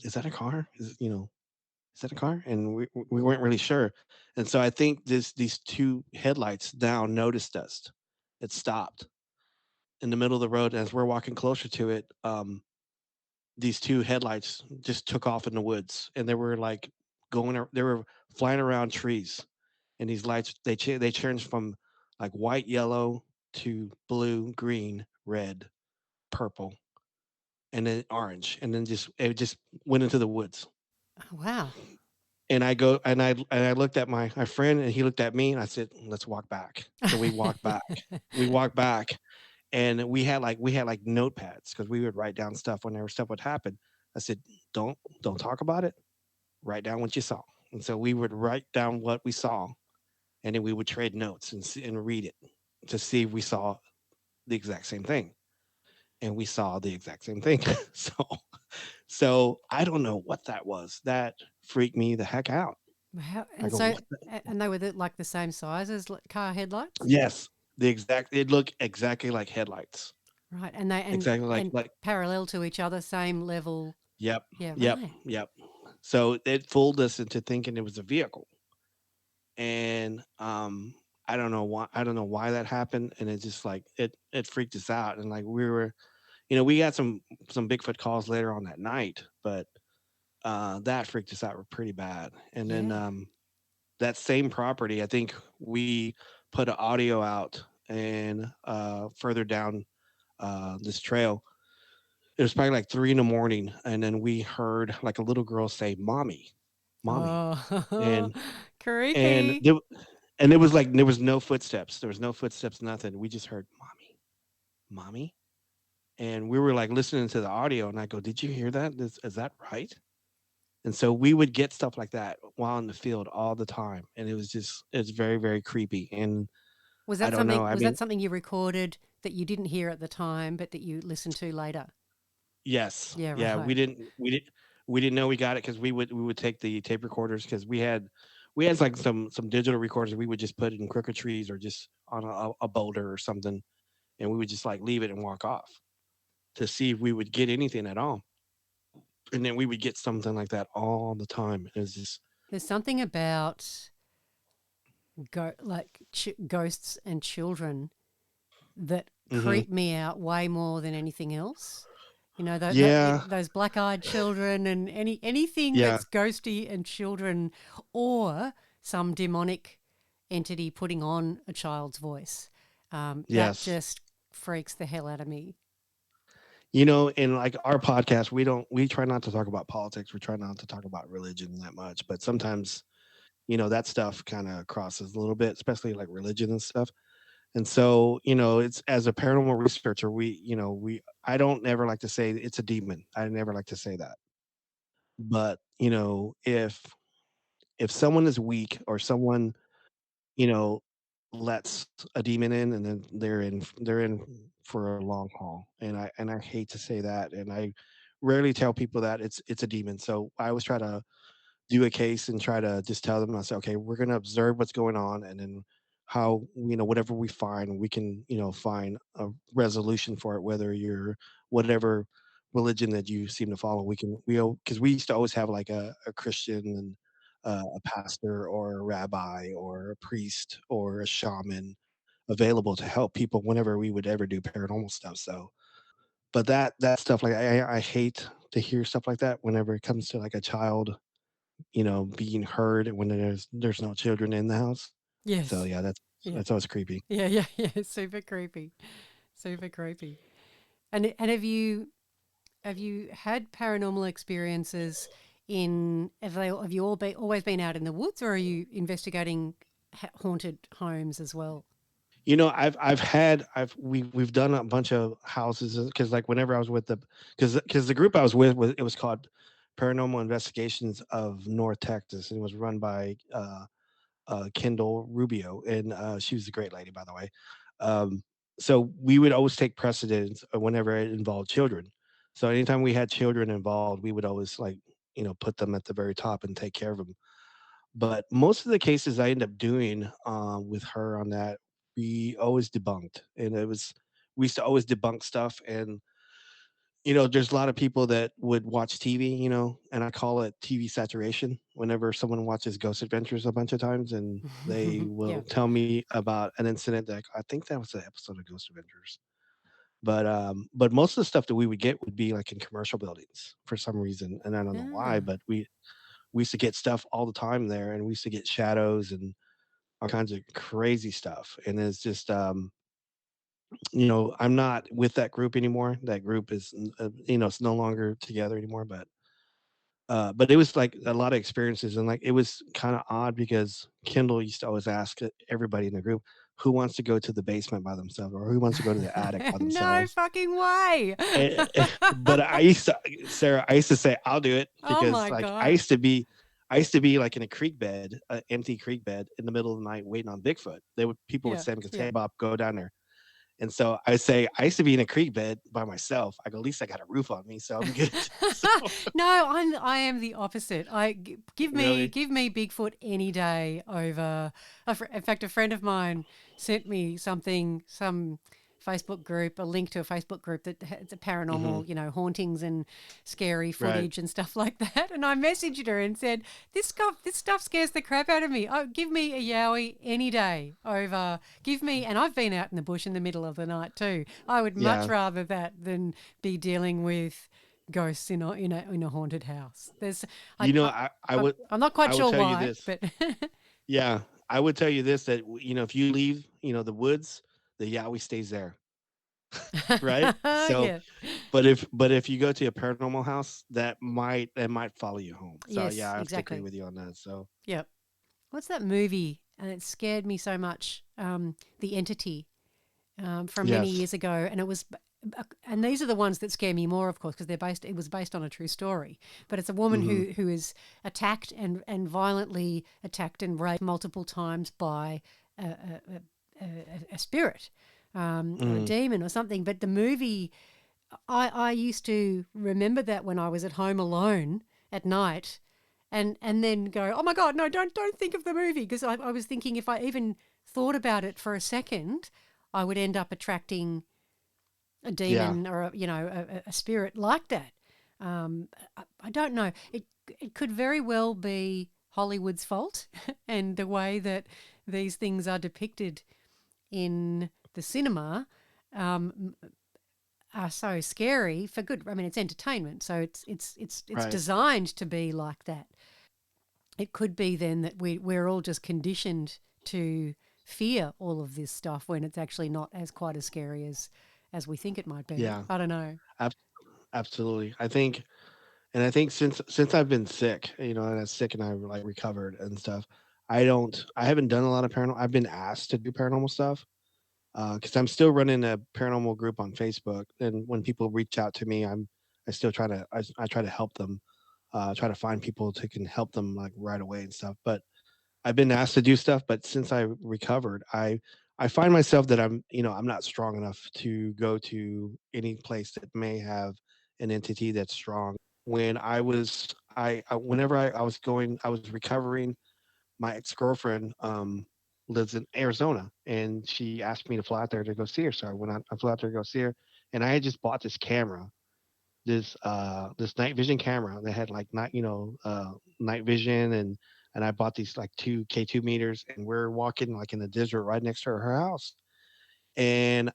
"Is that a car? Is that a car?" And we weren't really sure. And so I think these two headlights down noticed us. It stopped in the middle of the road. As we're walking closer to it, these two headlights just took off in the woods, and they were like they were flying around trees. And these lights, they changed from like white, yellow to blue, green, red, purple, and then orange, and then just it just went into the woods. Oh, wow. And I looked at my friend, and he looked at me, and I said, "Let's walk back." So we walked back. We walked back, and we had like notepads because we would write down stuff whenever stuff would happen. I said, "Don't talk about it. Write down what you saw." And so we would write down what we saw, and then we would trade notes and read it to see if we saw the exact same thing. And we saw the exact same thing. So I don't know what that was. That freaked me the heck out. Wow. I And go, so, what the? and they were like the same size as car headlights? Yes, it looked exactly like headlights. Right. And they, Exactly and like parallel to each other, same level. yep, Yeah, yep, right. yep. So it fooled us into thinking it was a vehicle. And I don't know why that happened, and it just like it freaked us out. And like we got some Bigfoot calls later on that night, but that freaked us out pretty bad. And then Yeah. that same property, I think we put an audio out, and further down this trail, it was probably like 3 in the morning, and then we heard like a little girl say, "Mommy, mommy," Oh, and and creepy. there, and it was like there was no footsteps. There was no footsteps, nothing. We just heard, "Mommy, mommy," and we were like listening to the audio, and I go, "Did you hear that? Is that right?" And so we would get stuff like that while in the field all the time, and it's very, very creepy. And I don't know. I Was that mean, something you recorded that you didn't hear at the time, but that you listened to later? yes, Yeah, yeah, right. we didn't know we got it because we would take the tape recorders because we had like some digital recorders we would just put in crooked trees or just on a boulder or something, and we would just like leave it and walk off to see if we would get anything at all. And then we would get something like that all the time. It was just There's something about ghosts and children that hmm creep me out way more than anything else. You know, yeah, those black-eyed children and anything yeah, that's ghosty and children, or some demonic entity putting on a child's voice. That yes. just freaks the hell out of me. In like our podcast, we try not to talk about politics. We try not to talk about religion that much, but sometimes, that stuff kind of crosses a little bit, especially like religion and stuff. And so, it's as a paranormal researcher, I don't ever like to say it's a demon. I never like to say that. But, if someone is weak or someone, you know, lets a demon in, and then they're in for a long haul. And I hate to say that, and I rarely tell people that it's a demon. So I always try to do a case and try to just tell them, I say, okay, we're going to observe what's going on, and then how, whatever we find, we can, find a resolution for it, whether you're whatever religion that you seem to follow. Because we used to always have like a Christian and a pastor or a rabbi or a priest or a shaman available to help people whenever we would ever do paranormal stuff. So, but that stuff, like I hate to hear stuff like that whenever it comes to like a child, being heard when there's no children in the house. So Yes. yeah, Yeah. that's always creepy. Yeah. Yeah. Yeah. Super creepy. Super creepy. And have you had paranormal experiences in have you always been out in the woods, or are you investigating haunted homes as well? We've done a bunch of houses because like whenever I was with because the group I was with it was called Paranormal Investigations of North Texas, and it was run by Kendall Rubio, and she was a great lady, by the way. Um, so we would always take precedence whenever it involved children. So anytime we had children involved, we would always like put them at the very top and take care of them. But most of the cases I end up doing with her on that, we always debunked, and we used to always debunk stuff. And there's a lot of people that would watch TV, and I call it TV saturation. Whenever someone watches Ghost Adventures a bunch of times, and they will Yeah. tell me about an incident that I think that was the episode of Ghost Adventures. But most of the stuff that we would get would be like in commercial buildings for some reason, and I don't know why, Ah. but we used to get stuff all the time there, and we used to get shadows and all kinds of crazy stuff. And it's just, I'm not with that group anymore. That group is, it's no longer together anymore. But it was like a lot of experiences, and like it was kind of odd because Kendall used to always ask everybody in the group who wants to go to the basement by themselves or who wants to go to the attic by No themselves. fucking way. But Sarah, I used to say I'll do it Oh because my like god. I used to be like in a creek bed, an empty creek bed in the middle of the night waiting on Bigfoot. People would Yeah. say, because Yeah. hey Bob, go down there. And so I say I used to be in a creek bed by myself. I go, at least I got a roof on me, so I'm good. So No, I am the opposite. really, give me Bigfoot any day over. In fact, a friend of mine sent me some Facebook group, a link to a Facebook group that it's a hmm, paranormal, hauntings and scary right. footage and stuff like that. And I messaged her and said, this stuff scares the crap out of me. Oh, give me a Yowie any day over. Give me, and I've been out in the bush in the middle of the night too. I would much Yeah. rather that than be dealing with ghosts in a haunted house. There's I, You know, I I'm not quite I would sure tell you why, this. but Yeah, I would tell you this, that if you leave, the woods, the Yowie stays there, right? So, yeah, but if you go to a paranormal house, that might follow you home. So yeah, yes, I have to agree exactly. with you on that. So Yep. What's that movie? And it scared me so much. The Entity from many yes. years ago, and it was. And these are the ones that scare me more, of course, because they're based. It was based on a true story, but it's a woman Hmm. who is attacked and violently attacked and raped multiple times by a spirit, or a Mm. demon or something. But the movie, I used to remember that when I was at home alone at night, and then go, oh my god, no, don't think of the movie, because I was thinking if I even thought about it for a second, I would end up attracting a Yeah. demon or a spirit like that. I don't know. It could very well be Hollywood's fault and the way that these things are depicted in the cinema um, are so scary for good. I mean, it's entertainment, so it's Right. designed to be like that. It could be then that we're all just conditioned to fear all of this stuff when it's actually not as quite as scary as we think it might be. Yeah. I don't know. Ab- Absolutely. I think since I've been sick, and I'm sick and I like recovered and stuff, I haven't done a lot of paranormal. I've been asked to do paranormal stuff because I'm still running a paranormal group on Facebook, and when people reach out to me, I still I try to help them, try to find people to can help them like right away and stuff. But I've been asked to do stuff, but since I recovered, I find myself that I'm not strong enough to go to any place that may have an entity that's strong. When I was recovering. My ex-girlfriend lives in Arizona, and she asked me to fly out there to go see her. So I flew out there to go see her, and I had just bought this camera, this night vision camera that had like night vision, and I bought these like two K2 meters, and we're walking like in the desert right next to her house, and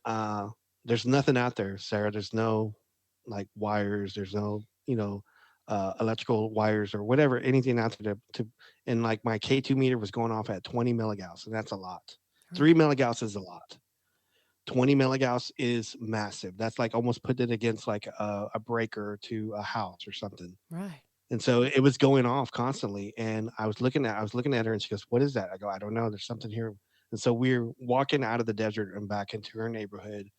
there's nothing out there, Sarah. There's no like wires. There's no electrical wires or whatever, anything out there and like my K2 meter was going off at 20 milligauss, and that's a lot. 3 milligauss is a lot. 20 milligauss is massive. That's like almost putting it against like a breaker to a house or something. Right. And so it was going off constantly. And I was looking at her, and she goes, "What is that?" I go, "I don't know. There's something here." And so we're walking out of the desert and back into her neighborhood,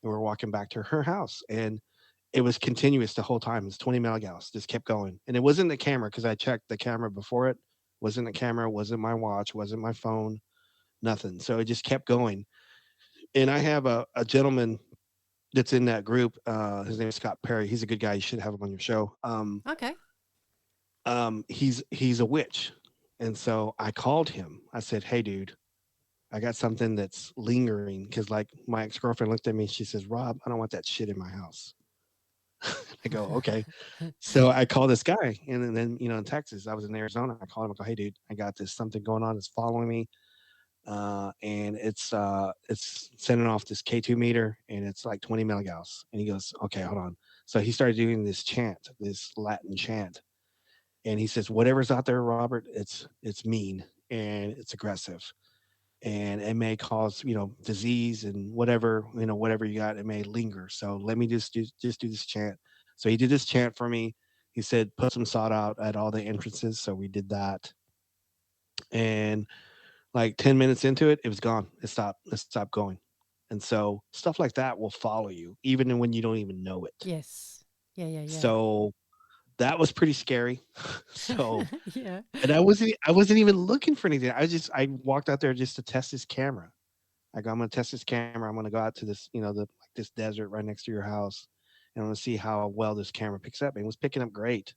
and we're walking back to her house. And it was continuous the whole time. It's 20 milligauss, just kept going. And it wasn't the camera, because I checked the camera before it. Wasn't the camera, wasn't my watch, wasn't my phone, nothing. So it just kept going. And I have a gentleman that's in that group. His name is Scott Parry. He's a good guy. You should have him on your show. Okay. He's a witch. And so I called him. I said, "Hey, dude, I got something that's lingering." Because like my ex-girlfriend looked at me, she says, "Rob, I don't want that shit in my house." I go, "Okay." So I call this guy, and then in Texas, I was in Arizona. I called him. I go, "Hey, dude, I got this something going on. It's following me, and it's sending off this K2 meter, and it's like 20 milligauss." And he goes, "Okay, hold on." So he started doing this chant, this Latin chant, and he says, "Whatever's out there, Robert, it's mean and it's aggressive, and it may cause disease and whatever you got, it may linger. So let me just do this chant." So he did this chant for me. He said, "Put some salt out at all the entrances." So we did that, and like 10 minutes into it, it was gone. It stopped going. And so stuff like that will follow you even when you don't even know it. Yes. Yeah. So that was pretty scary. So, Yeah. and I wasn't even looking for anything. I walked out there just to test this camera. I go, "I'm gonna test this camera. I'm gonna go out to this, this desert right next to your house, and I'm gonna see how well this camera picks up." And it was picking up great,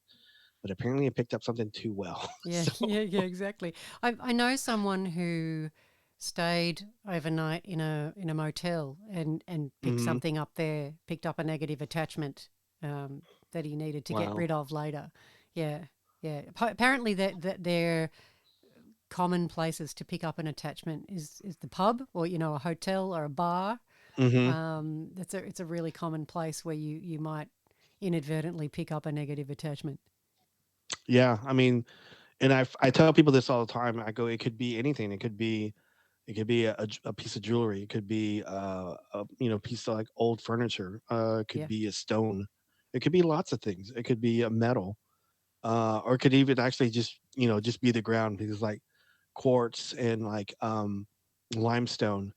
but apparently it picked up something too well. Yeah, So, yeah, exactly. I know someone who stayed overnight in a motel and picked mhm. something up there, picked up a negative attachment that he needed to get Wow. rid of later. Yeah, yeah. Apparently, that they're common places to pick up an attachment is the pub, or a hotel or a bar. Hmm. It's a really common place where you might inadvertently pick up a negative attachment. Yeah, I mean, and I tell people this all the time. I go, it could be anything. It could be a piece of jewelry. It could be a piece of like old furniture. It could Yeah. be a stone. It could be lots of things. It could be a metal, or it could even actually just be the ground, because like quartz and like limestone,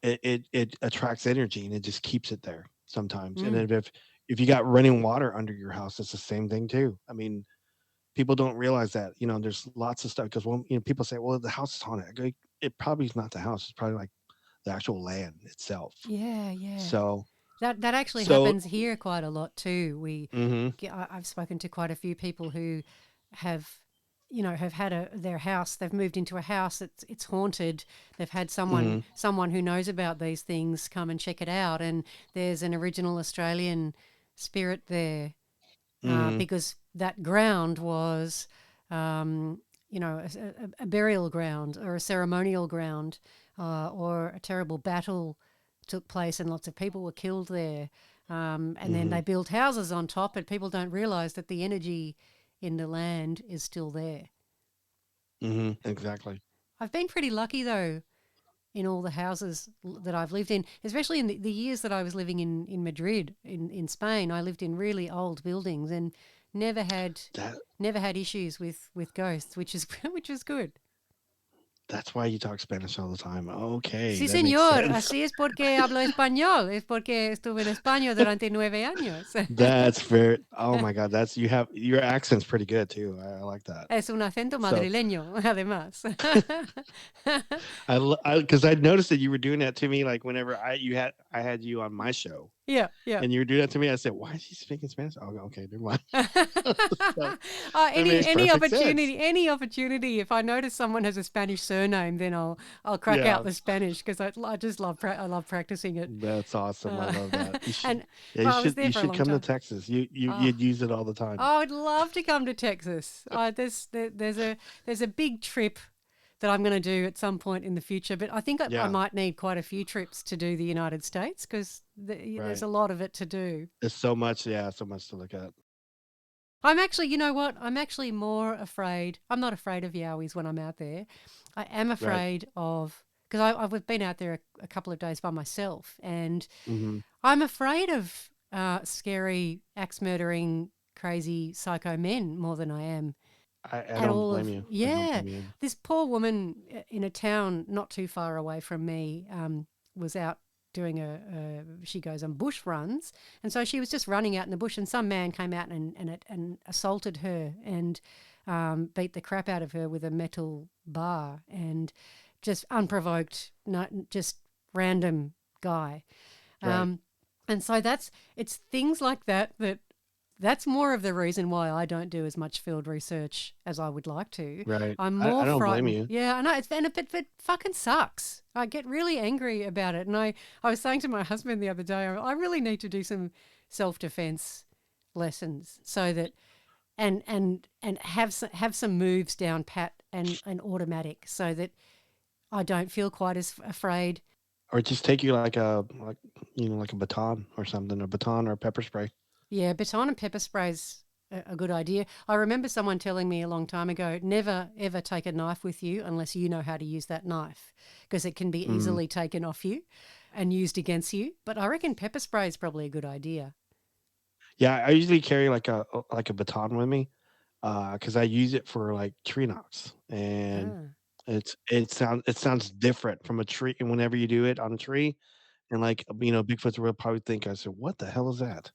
it attracts energy, and it just keeps it there sometimes. And Mm. then if you got running water under your house, it's the same thing too. I mean, people don't realize that. There's lots of stuff, because people say, "Well, the house is haunted." I go, it probably is not the house. It's probably like the actual land itself. Yeah, yeah. So That actually so happens here quite a lot too. mhm, I've spoken to quite a few people who have, have had their house. They've moved into a house it's haunted. They've had someone mhm, someone who knows about these things come and check it out, and there's an original Australian spirit there, mhm, because that ground was, um, a burial ground or a ceremonial ground, or a terrible battle took place and lots of people were killed there. And then mhm, they built houses on top, but people don't realize that the energy in the land is still there. mhm, exactly. I've been pretty lucky though in all the houses that I've lived in, especially in the years that I was living in Madrid, in Spain. I lived in really old buildings and never had That never had issues with ghosts, which is which is good. that's why you talk Spanish all the time. Okay, Sí, that makes señor, sense. así es porque hablo español, es porque estuve en España durante 9 años. That's very. Oh my God, that's your accent's pretty good too. I like that. Es un acento So madrileño, además. because I noticed that you were doing that to me, like whenever I had you on my show. Yeah, yeah. and you do that to me, I said, "Why is he speaking Spanish?" Oh, okay, never mind. So that Any makes perfect sense. any opportunity. If I notice someone has a Spanish surname, then I'll crack out Yeah, the Spanish because I just love I love practicing it. that's awesome. I Uh, love that. and Yeah, well, I was there you for a should long come to time. Texas. Oh, You'd use it all the time. I would love to come to Texas. There's a big trip that I'm going to do at some point in the future, but I think I Yeah, might need quite a few trips to do the United States because there's right. a lot of it to do. There's so much. Yeah, so much to look at. I'm actually, you know what? I'm actually more afraid. I'm not afraid of yowies when I'm out there. I am Right. afraid of, because I've been out there a couple of days by myself, and Hmm. I'm afraid of scary, axe murdering, crazy psycho men more than I am I at don't all blame of, you. I don't yeah. blame you. This poor woman in a town not too far away from me was out doing she goes on bush runs, and so she was just running out in the bush, and some man came out and assaulted her and beat the crap out of her with a metal bar, and just unprovoked, not just random guy. Right. um, and so it's things like that's more of the reason why I don't do as much field research as I would like to. Right. I'm I more don't blame frightened. you. Yeah, I know. It fucking sucks. I get really angry about it. And I was saying to my husband the other day, I really need to do some self defense lessons so that and have some moves down pat and automatic so that I don't feel quite as afraid. Or just take you like a baton or something, a baton or pepper spray. Yeah, baton and pepper spray's a good idea. I remember someone telling me a long time ago, never ever take a knife with you unless you know how to use that knife because it can be Mm. easily taken off you and used against you. But I reckon pepper spray is probably a good idea. Yeah, I usually carry like a baton with me, because I use it for like tree knocks, and Ah. it sounds different from a tree. And whenever you do it on a tree, and like Bigfoots will probably think I said, "What the hell is that?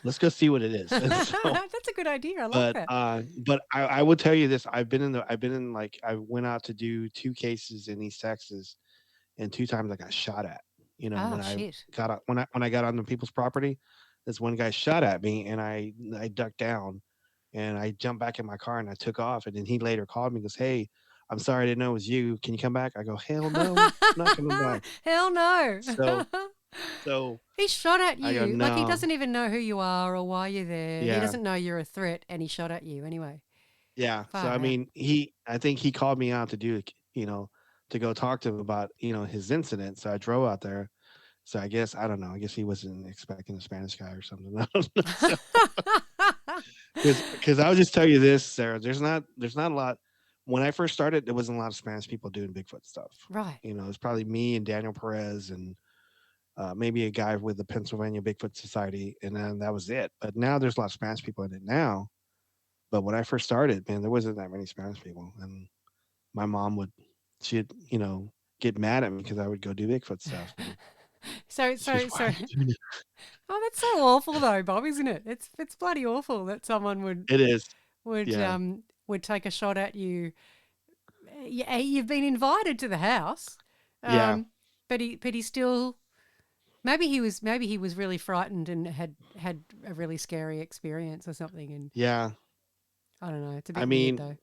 Let's go see what it is." And so, That's a good idea. I like that. but I will tell you this: I've been in like I went out to do 2 cases in East Texas, and 2 times I got shot at. Oh, When I shit. when I got onto people's property, this one guy shot at me, and I ducked down, and I jumped back in my car, and I took off, and then he later called me and goes, "Hey, I'm sorry, I didn't know it was you. Can you come back?" I go, "Hell no, I'm not coming back." Hell no. So so He shot at I go, you. Like he "No, doesn't even know who you are or why you're there. He yeah, doesn't know you're a threat and he shot at you anyway. yeah." So Far I out. mean, I think he called me out to to go talk to him about his incident. So I drove out there. So I guess I don't know. I guess he wasn't expecting a Spanish guy or something. I don't know. So, because I'll just tell you this, Sarah. There's not a lot. When I first started, there wasn't a lot of Spanish people doing Bigfoot stuff. Right. It's probably me and Daniel Perez and maybe a guy with the Pennsylvania Bigfoot Society, and then that was it. But now there's a lot of Spanish people in it now. But when I first started, man, there wasn't that many Spanish people, and my mom she'd get mad at me because I would go do Bigfoot stuff, and So she goes, so "Why are so you doing it?" oh, that's so awful though, Bob, isn't it? It's bloody awful that someone It is, would yeah, would take a shot at you. Yeah, you've been invited to the house. yeah, But he still maybe he was really frightened and had a really scary experience or something, and yeah. I don't know, it's a I bit weird mean, though.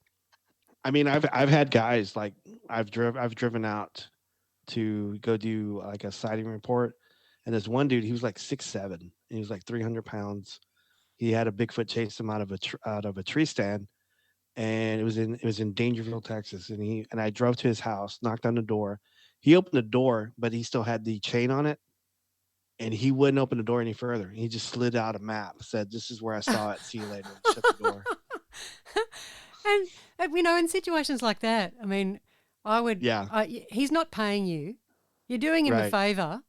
I've had guys like I've driven out to go do like a sighting report, and this one dude, he was like 6'7", and he was like 300 pounds. He had a Bigfoot chase him out of a tree stand, and it was in Dangerville, Texas. And I drove to his house, knocked on the door. He opened the door, but he still had the chain on it, and he wouldn't open the door any further. He just slid out a map, said, "This is where I saw it. See you later," and shut the door. And in situations like that, I mean, Yeah, he's not paying you. You're doing him a right. favor,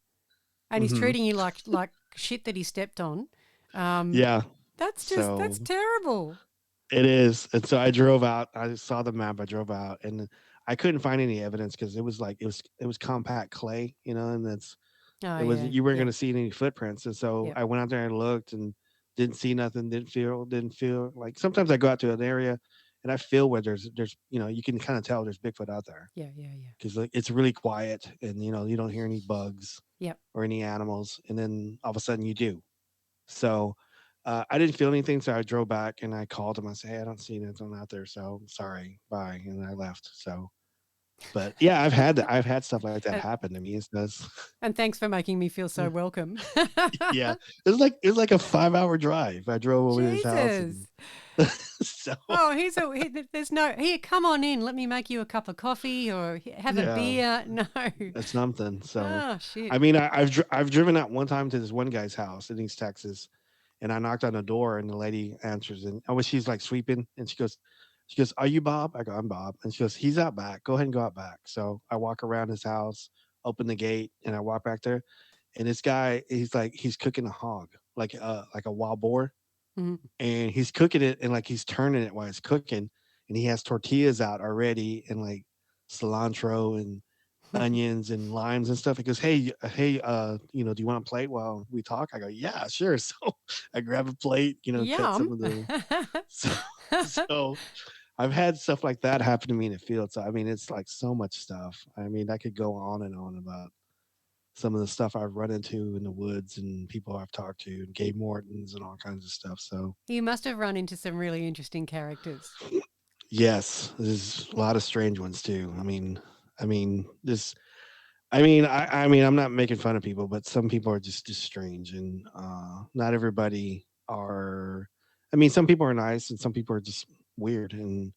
and he's Hmm. treating you like shit that he stepped on. Um, Yeah. that's So terrible. it is, and so I drove out. I saw the map. I drove out, and I couldn't find any evidence because it was like it was compact clay, and Oh it was yeah, you weren't going yep, to see any footprints. And so yep. I went out there and looked and didn't see nothing. Didn't feel like sometimes I go out to an area and I feel where there's you can kind of tell there's Bigfoot out there Yeah, yeah, yeah. because like it's really quiet, and you don't hear any bugs Yep. or any animals, and then all of a sudden you do. So I didn't feel anything, so I drove back and I called him. I said, "Hey, I don't see anything out there, so sorry, bye," and I left. So, but yeah, I've had stuff like that And, happen to me. It's does. and thanks for making me feel so welcome. Yeah, it was like a 5 hour drive. I drove over to his house, and Jesus. so Oh, there's no, here, come on in. Let me make you a cup of coffee or have a yeah, beer. No. that's something. So, Oh, shit. I mean, I've driven out one time to this one guy's house in East Texas, and I knocked on the door, and the lady answers, and she's like sweeping, and she goes, "Are you Bob?" I go, "I'm Bob," and she goes, "He's out back. Go ahead and go out back." So I walk around his house, open the gate, and I walk back there, and this guy, he's cooking a hog, like a wild boar, Mhm. and he's cooking it, and like he's turning it while he's cooking, and he has tortillas out already, and like cilantro and onions and limes and stuff. He goes, "Hey, do you want a plate while we talk?" I go, "Yeah, sure." So I grab a plate, cut Yum. some of the so, so I've had stuff like that happen to me in the field. So I mean, it's like so much stuff. I mean, I could go on and on about some of the stuff I've run into in the woods and people I've talked to and Gabe Mortons and all kinds of stuff. So You must have run into some really interesting characters. yes, there's a lot of strange ones too. This I mean, I'm not making fun of people, but some people are just strange, and not everybody are. I mean, some people are nice, and some people are just weird, and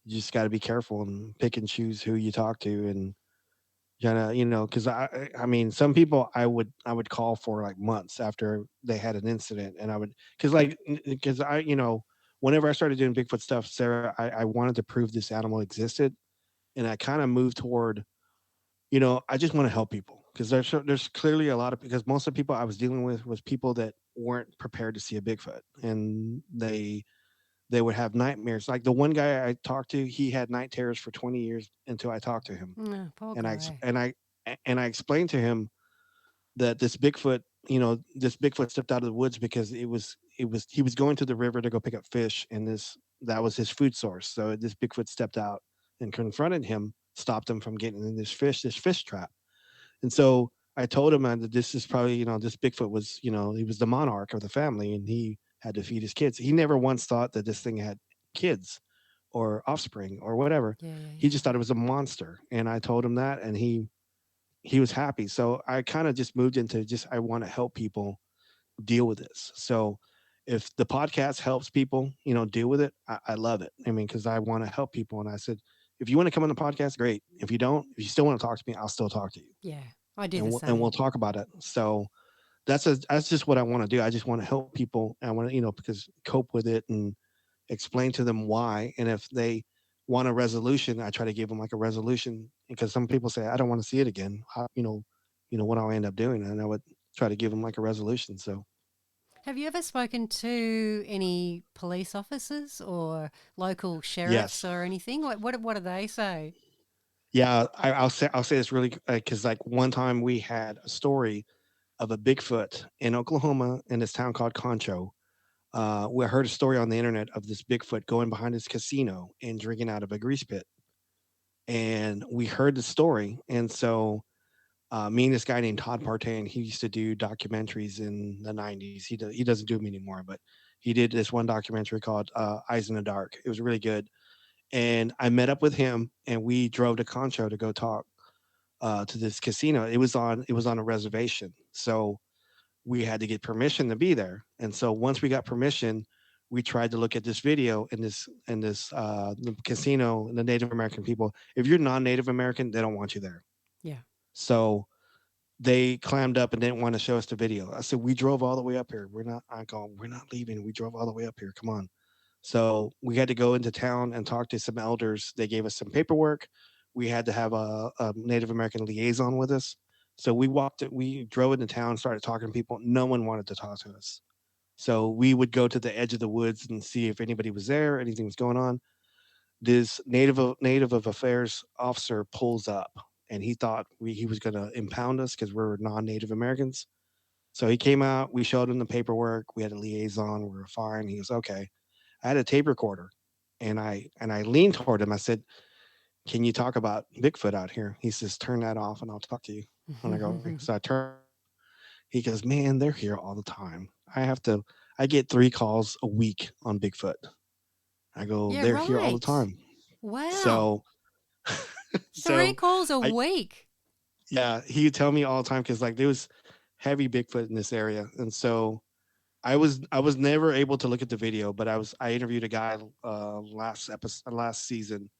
you just got to be careful and pick and choose who you talk to, and kind of, because I mean, some people I would call for like months after they had an incident, and I would because whenever I started doing Bigfoot stuff, Sarah, I wanted to prove this animal existed, and I kind of moved toward I just want to help people because there's clearly a lot of because most of the people I was dealing with was people that weren't prepared to see a Bigfoot, and they would have nightmares. Like the one guy I talked to, he had night terrors for 20 years until I talked to him, Oh, poor and I ex- guy. and I and I explained to him that this Bigfoot stepped out of the woods because it was he was going to the river to go pick up fish, and this that was his food source. So this Bigfoot stepped out and confronted him, stopped him from getting in this fish trap. And so I told him that this is probably, this Bigfoot was, he was the monarch of the family, and he had to feed his kids. He never once thought that this thing had kids or offspring or whatever. Yeah, yeah, He yeah. just thought it was a monster. And I told him that, and he was happy. So I kind of just moved into just I want to help people deal with this. So if the podcast helps people, deal with it, I love it. I mean, because I want to help people. And I said, if you want to come on the podcast, great. If you don't, if you still want to talk to me, I'll still talk to you, Yeah, I do and the we'll same. talk about it. So that's just what I want to do. I just want to help people. I want to, because cope with it and explain to them why. And if they want a resolution, I try to give them like a resolution because some people say I don't want to see it again. What I'll end up doing, and I would try to give them like a resolution. So Have you ever spoken to any police officers or local sheriffs yes, or anything? What do they say? yeah, I'll say this really because like one time we had a story of a Bigfoot in Oklahoma in this town called Concho. We heard a story on the internet of this Bigfoot going behind his casino and drinking out of a grease pit, and we heard the story. And so me and this guy named Todd Partain, he used to do documentaries in the 90s. He doesn't do them anymore, but he did this one documentary called Eyes in the Dark. It was really good. And I met up with him, and we drove to Concho to go talk to this casino. It was on a reservation, so we had to get permission to be there. And so once we got permission, we tried to look at this video in this the casino and the Native American people. If you're non-Native American, they don't want you there. Yeah. So they clammed up and didn't want to show us the video. I said, we drove all the way up here. We're not leaving. We drove all the way up here. Come on. So we had to go into town and talk to some elders. They gave us some paperwork. We had to have a Native American liaison with us. So we drove into town, started talking to people. No one wanted to talk to us. So we would go to the edge of the woods and see if anybody was there, anything was going on. This native of affairs officer pulls up, and he thought he was going to impound us because we're non-Native Americans. So he came out. We showed him the paperwork. We had a liaison. We were fine. He goes, okay. I had a tape recorder, and I leaned toward him. I said, "Can you talk about Bigfoot out here?" He says, "Turn that off, and I'll talk to you." And I go, "Okay." So I turn. He goes, "Man, they're here all the time. I get 3 calls a week on Bigfoot." I go, Yeah, "They're here all the right. time." Wow. So, 3 so calls a I week. yeah, he would tell me all the time because like there was heavy Bigfoot in this area, and so I was never able to look at the video, but I interviewed a guy last season,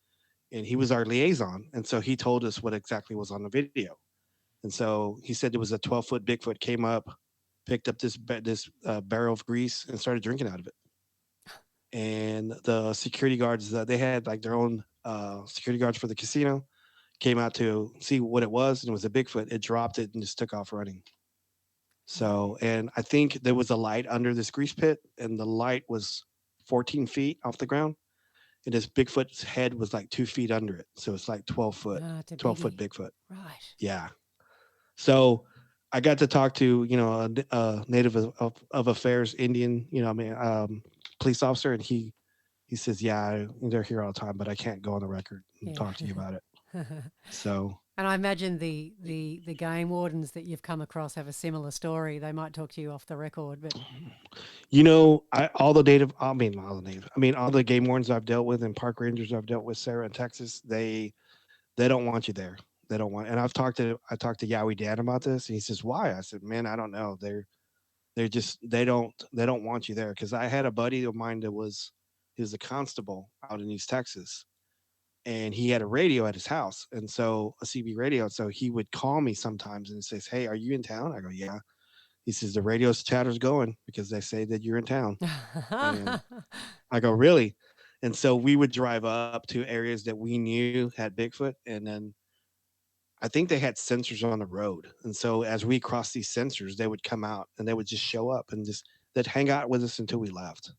and he was our liaison, and so he told us what exactly was on the video, and so he said there was a 12-foot Bigfoot came up, picked up this barrel of grease and started drinking out of it, and the security guards they had like their own security guards for the casino came out to see what it was, and it was a Bigfoot. It dropped it and just took off running. So, and I think there was a light under this grease pit, and the light was 14 feet off the ground, and this Bigfoot's head was like 2 feet under it. So it's like 12 foot, Ah, it's a 12-foot biggie. Bigfoot. Right. Yeah. So I got to talk to, a native of affairs Indian, police officer, and he says, "Yeah, they're here all the time, but I can't go on the record and Yeah. talk to you about it." So, And I imagine the game wardens that you've come across have a similar story. They might talk to you off the record, but all the game wardens I've dealt with and park rangers I've dealt with, Sarah in Texas, they don't want you there. They don't want, and I talked to Yowie Dan about this, and he says, "Why?" I said, "Man, I don't know. They're just they don't want you there." Because I had a buddy of mine he was a constable out in East Texas, and he had a radio at his house, and so a CB radio. So he would call me sometimes and says, "Hey, are you in town?" I go, "Yeah." He says, "The radio chatter's going because they say that you're in town." And I go, "Really?" And so we would drive up to areas that we knew had Bigfoot, and then I think they had sensors on the road. And so as we crossed these sensors, they would come out and they would just show up and just they'd hang out with us until we left.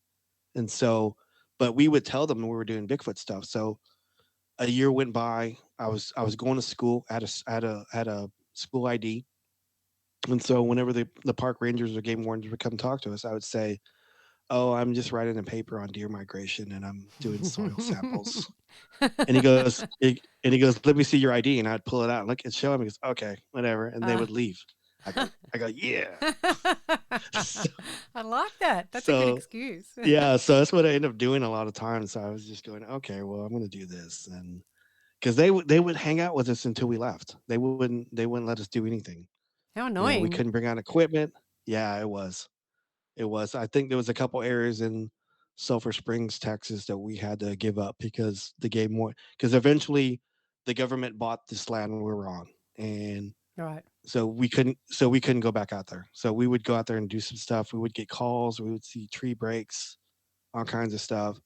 And so, but we would tell them we were doing Bigfoot stuff. So a year went by. I was going to school at a school ID. And so whenever the park rangers or game wardens would come talk to us, I would say, "Oh, I'm just writing a paper on deer migration and I'm doing soil samples." And he goes, "Let me see your ID." And I'd pull it out and look and show him. He goes, "Okay, whatever." And they Ah. would leave. I go, "Yeah." So, I like that. That's a good so excuse. yeah, so that's what I end up doing a lot of times. So I was just going, "Okay, well, I'm going to do this," and because they would hang out with us until we left. They wouldn't let us do anything. How We annoying. couldn't bring out equipment. Yeah, it was. It was. I think there was a couple areas in Sulphur Springs, Texas, that we had to give up because the game more because eventually the government bought this land we were on, and Right. so we couldn't go back out there. So we would go out there and do some stuff. We would get calls. We would see tree breaks, all kinds of stuff,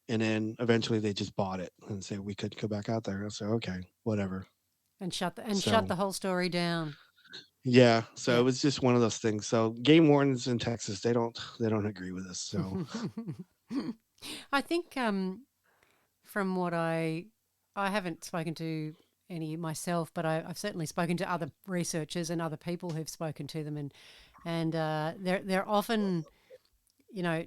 and then eventually they just bought it and said we couldn't go back out there. I said, okay, whatever. And shut So the whole story down. yeah, so it Yeah. was just one of those things. So game wardens in Texas, they don't agree with us. So I think from what I haven't spoken to any myself, but I've certainly spoken to other researchers and other people who've spoken to them, and they're often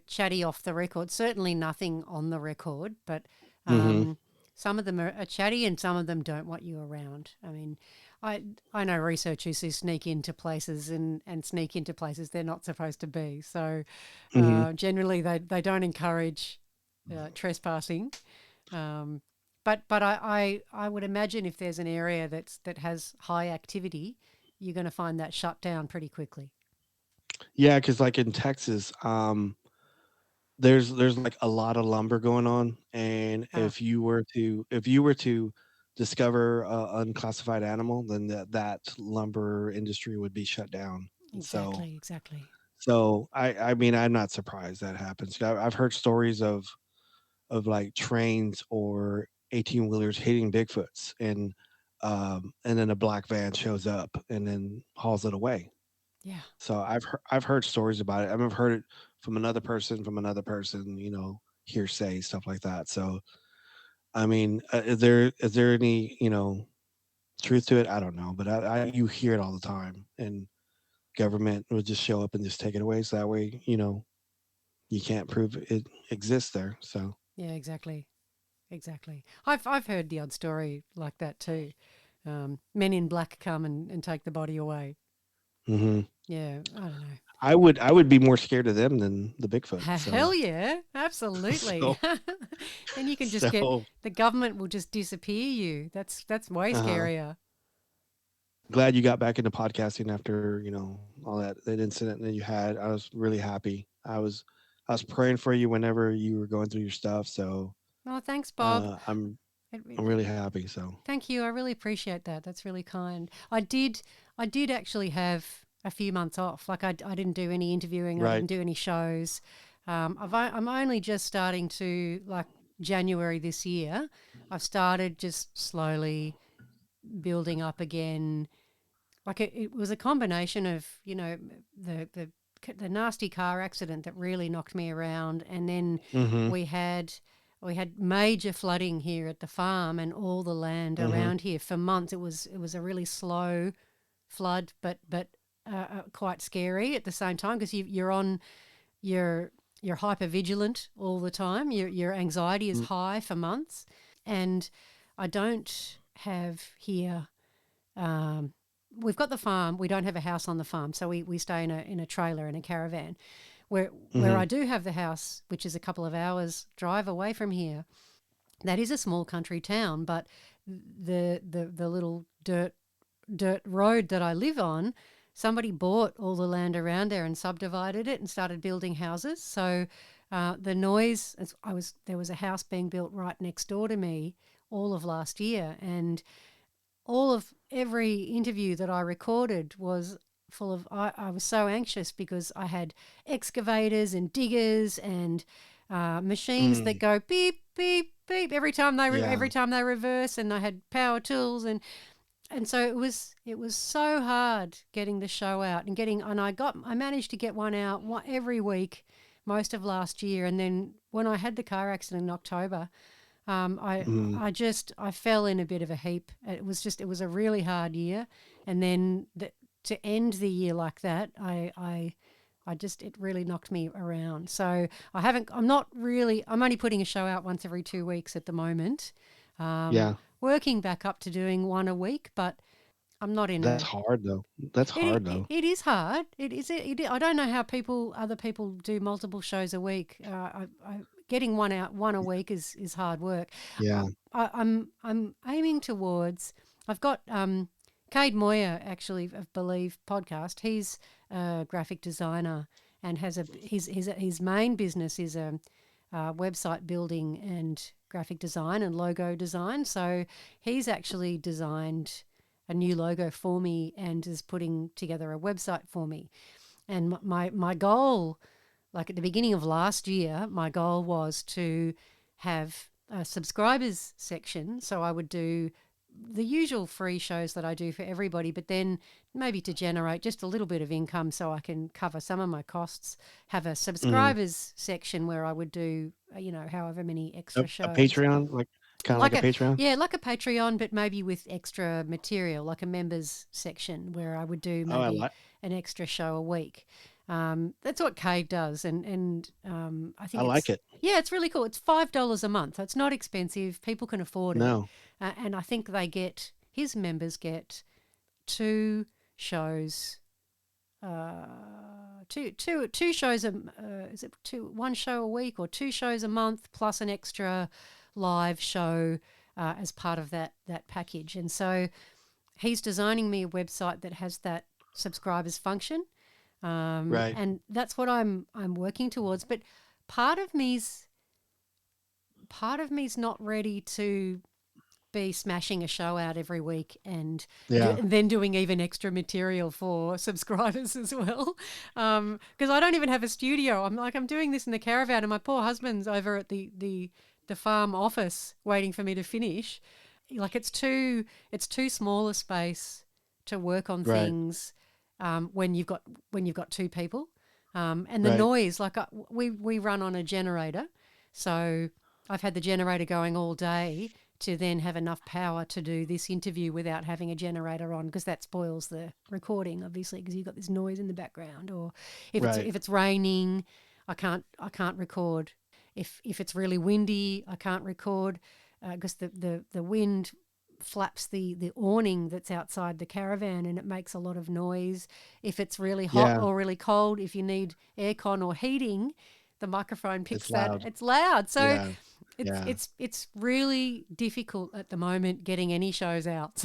chatty off the record. Certainly nothing on the record, but hmm um, some of them are chatty and some of them don't want you around. I mean, I know researchers who sneak into places and sneak into places they're not supposed to be. So hmm generally they don't encourage trespassing. Um, but I would imagine if there's an area that has high activity, you're going to find that shut down pretty quickly. Yeah, because like in Texas, there's like a lot of lumber going on, and Ah, if you were to discover a unclassified animal, then that lumber industry would be shut down. And so exactly, exactly. so I mean I'm not surprised that happens. I've heard stories of like trains or 18 wheelers hitting Bigfoots, and then a black van shows up and then hauls it away. Yeah. So I've heard stories about it. I've heard it from another person, hearsay stuff like that. So I mean, is there any truth to it? I don't know, but you hear it all the time, and government would just show up and just take it away. So that way, you can't prove it exists there. So Yeah, exactly. Exactly. I've heard the odd story like that too. Men in black come and take the body away. Hmm. Yeah, I don't know. I would be more scared of them than the Bigfoot. Hell yeah, absolutely. So Then you can just get so the government will just disappear you. That's way uh scarier. glad you got back into podcasting after, all that incident that you had. I was really happy. I was praying for you whenever you were going through your stuff. So Oh, thanks, Bob. I'm It, I'm it, really happy. So Thank you. I really appreciate that. That's really kind. I did actually have a few months off. Like I didn't do any interviewing. I right. didn't do any shows. I'm only just starting to like January this year. I've started just slowly building up again. Like it was a combination of the the the nasty car accident that really knocked me around, and then Mhm. we had major flooding here at the farm and all the land Mhm. around here for months. It was a really slow flood, but quite scary at the same time because you're you're hyper vigilant all the time. Your anxiety is Mm. high for months, and I don't have here. Um, we've got the farm. We don't have a house on the farm, so we stay in a trailer in a caravan. Where I Mhm. do have the house, which is a couple of hours drive away from here, that is a small country town, but the little dirt road that I live on, somebody bought all the land around there and subdivided it and started building houses. So the noise, there was a house being built right next door to me all of last year, and all of every interview that I recorded was full of. I was so anxious because I had excavators and diggers and machines that Mm. go beep beep beep Yeah. every time they reverse, and I had power tools and so it was so hard getting the show out and I managed to get one out every week most of last year, and then when I had the car accident in October, um, I Mm. I fell in a bit of a heap. It was a really hard year, and then to end the year like that, I just it really knocked me around. So I'm only putting a show out once every 2 weeks at the moment. Yeah. Working back up to doing one a week, but I'm not in That's a hard though. That's hard though. it is hard. I don't know how other people do multiple shows a week. Getting one out one a week is hard work. Yeah. I'm aiming towards. I've got Cade Moyer actually of Believe podcast. He's a graphic designer and has his main business is a website building and graphic design and logo design. So he's actually designed a new logo for me and is putting together a website for me. And my goal, like at the beginning of last year, my goal was to have a subscribers section. So I would do the usual free shows that I do for everybody, but then maybe to generate just a little bit of income so I can cover some of my costs, have a Mhm. subscribers section where I would do, however many A, extra a shows. Patreon, kind of like Like a a Patreon. Yeah, like a Patreon, but maybe with extra material, like a members section where I would do Oh, I maybe like. an extra show a week. That's what Cade does, and I I think like it. it's really cool. It's $5 a month. It's not expensive. People can afford it, No. and I think his members get two shows, two shows is it one show a week or two shows a month plus an extra live show as part of that package. And so he's designing me a website that has that subscribers function, Right. and that's what I'm working towards. But part of me's part of me's not ready to be smashing a show out every week Yeah. and then doing even extra material for subscribers as well. Because I don't even have a studio. I'm doing this in the caravan, and my poor husband's over at the farm office waiting for me to finish. Like it's too small a space to work on Right. things when you've got two people. And the Right. noise, we run on a generator, so I've had the generator going all day to then have enough power to do this interview without having a generator on, because that spoils the recording, obviously, because you've got this noise in the background. Or if Right. it's raining, I can't record. if it's really windy, I can't record because the wind flaps the awning that's outside the caravan and it makes a lot of noise. If it's really hot Yeah, or really cold, if you need aircon or heating, the microphone picks it's that. loud. It's loud. So Yeah, yeah. it's really difficult at the moment getting any shows out.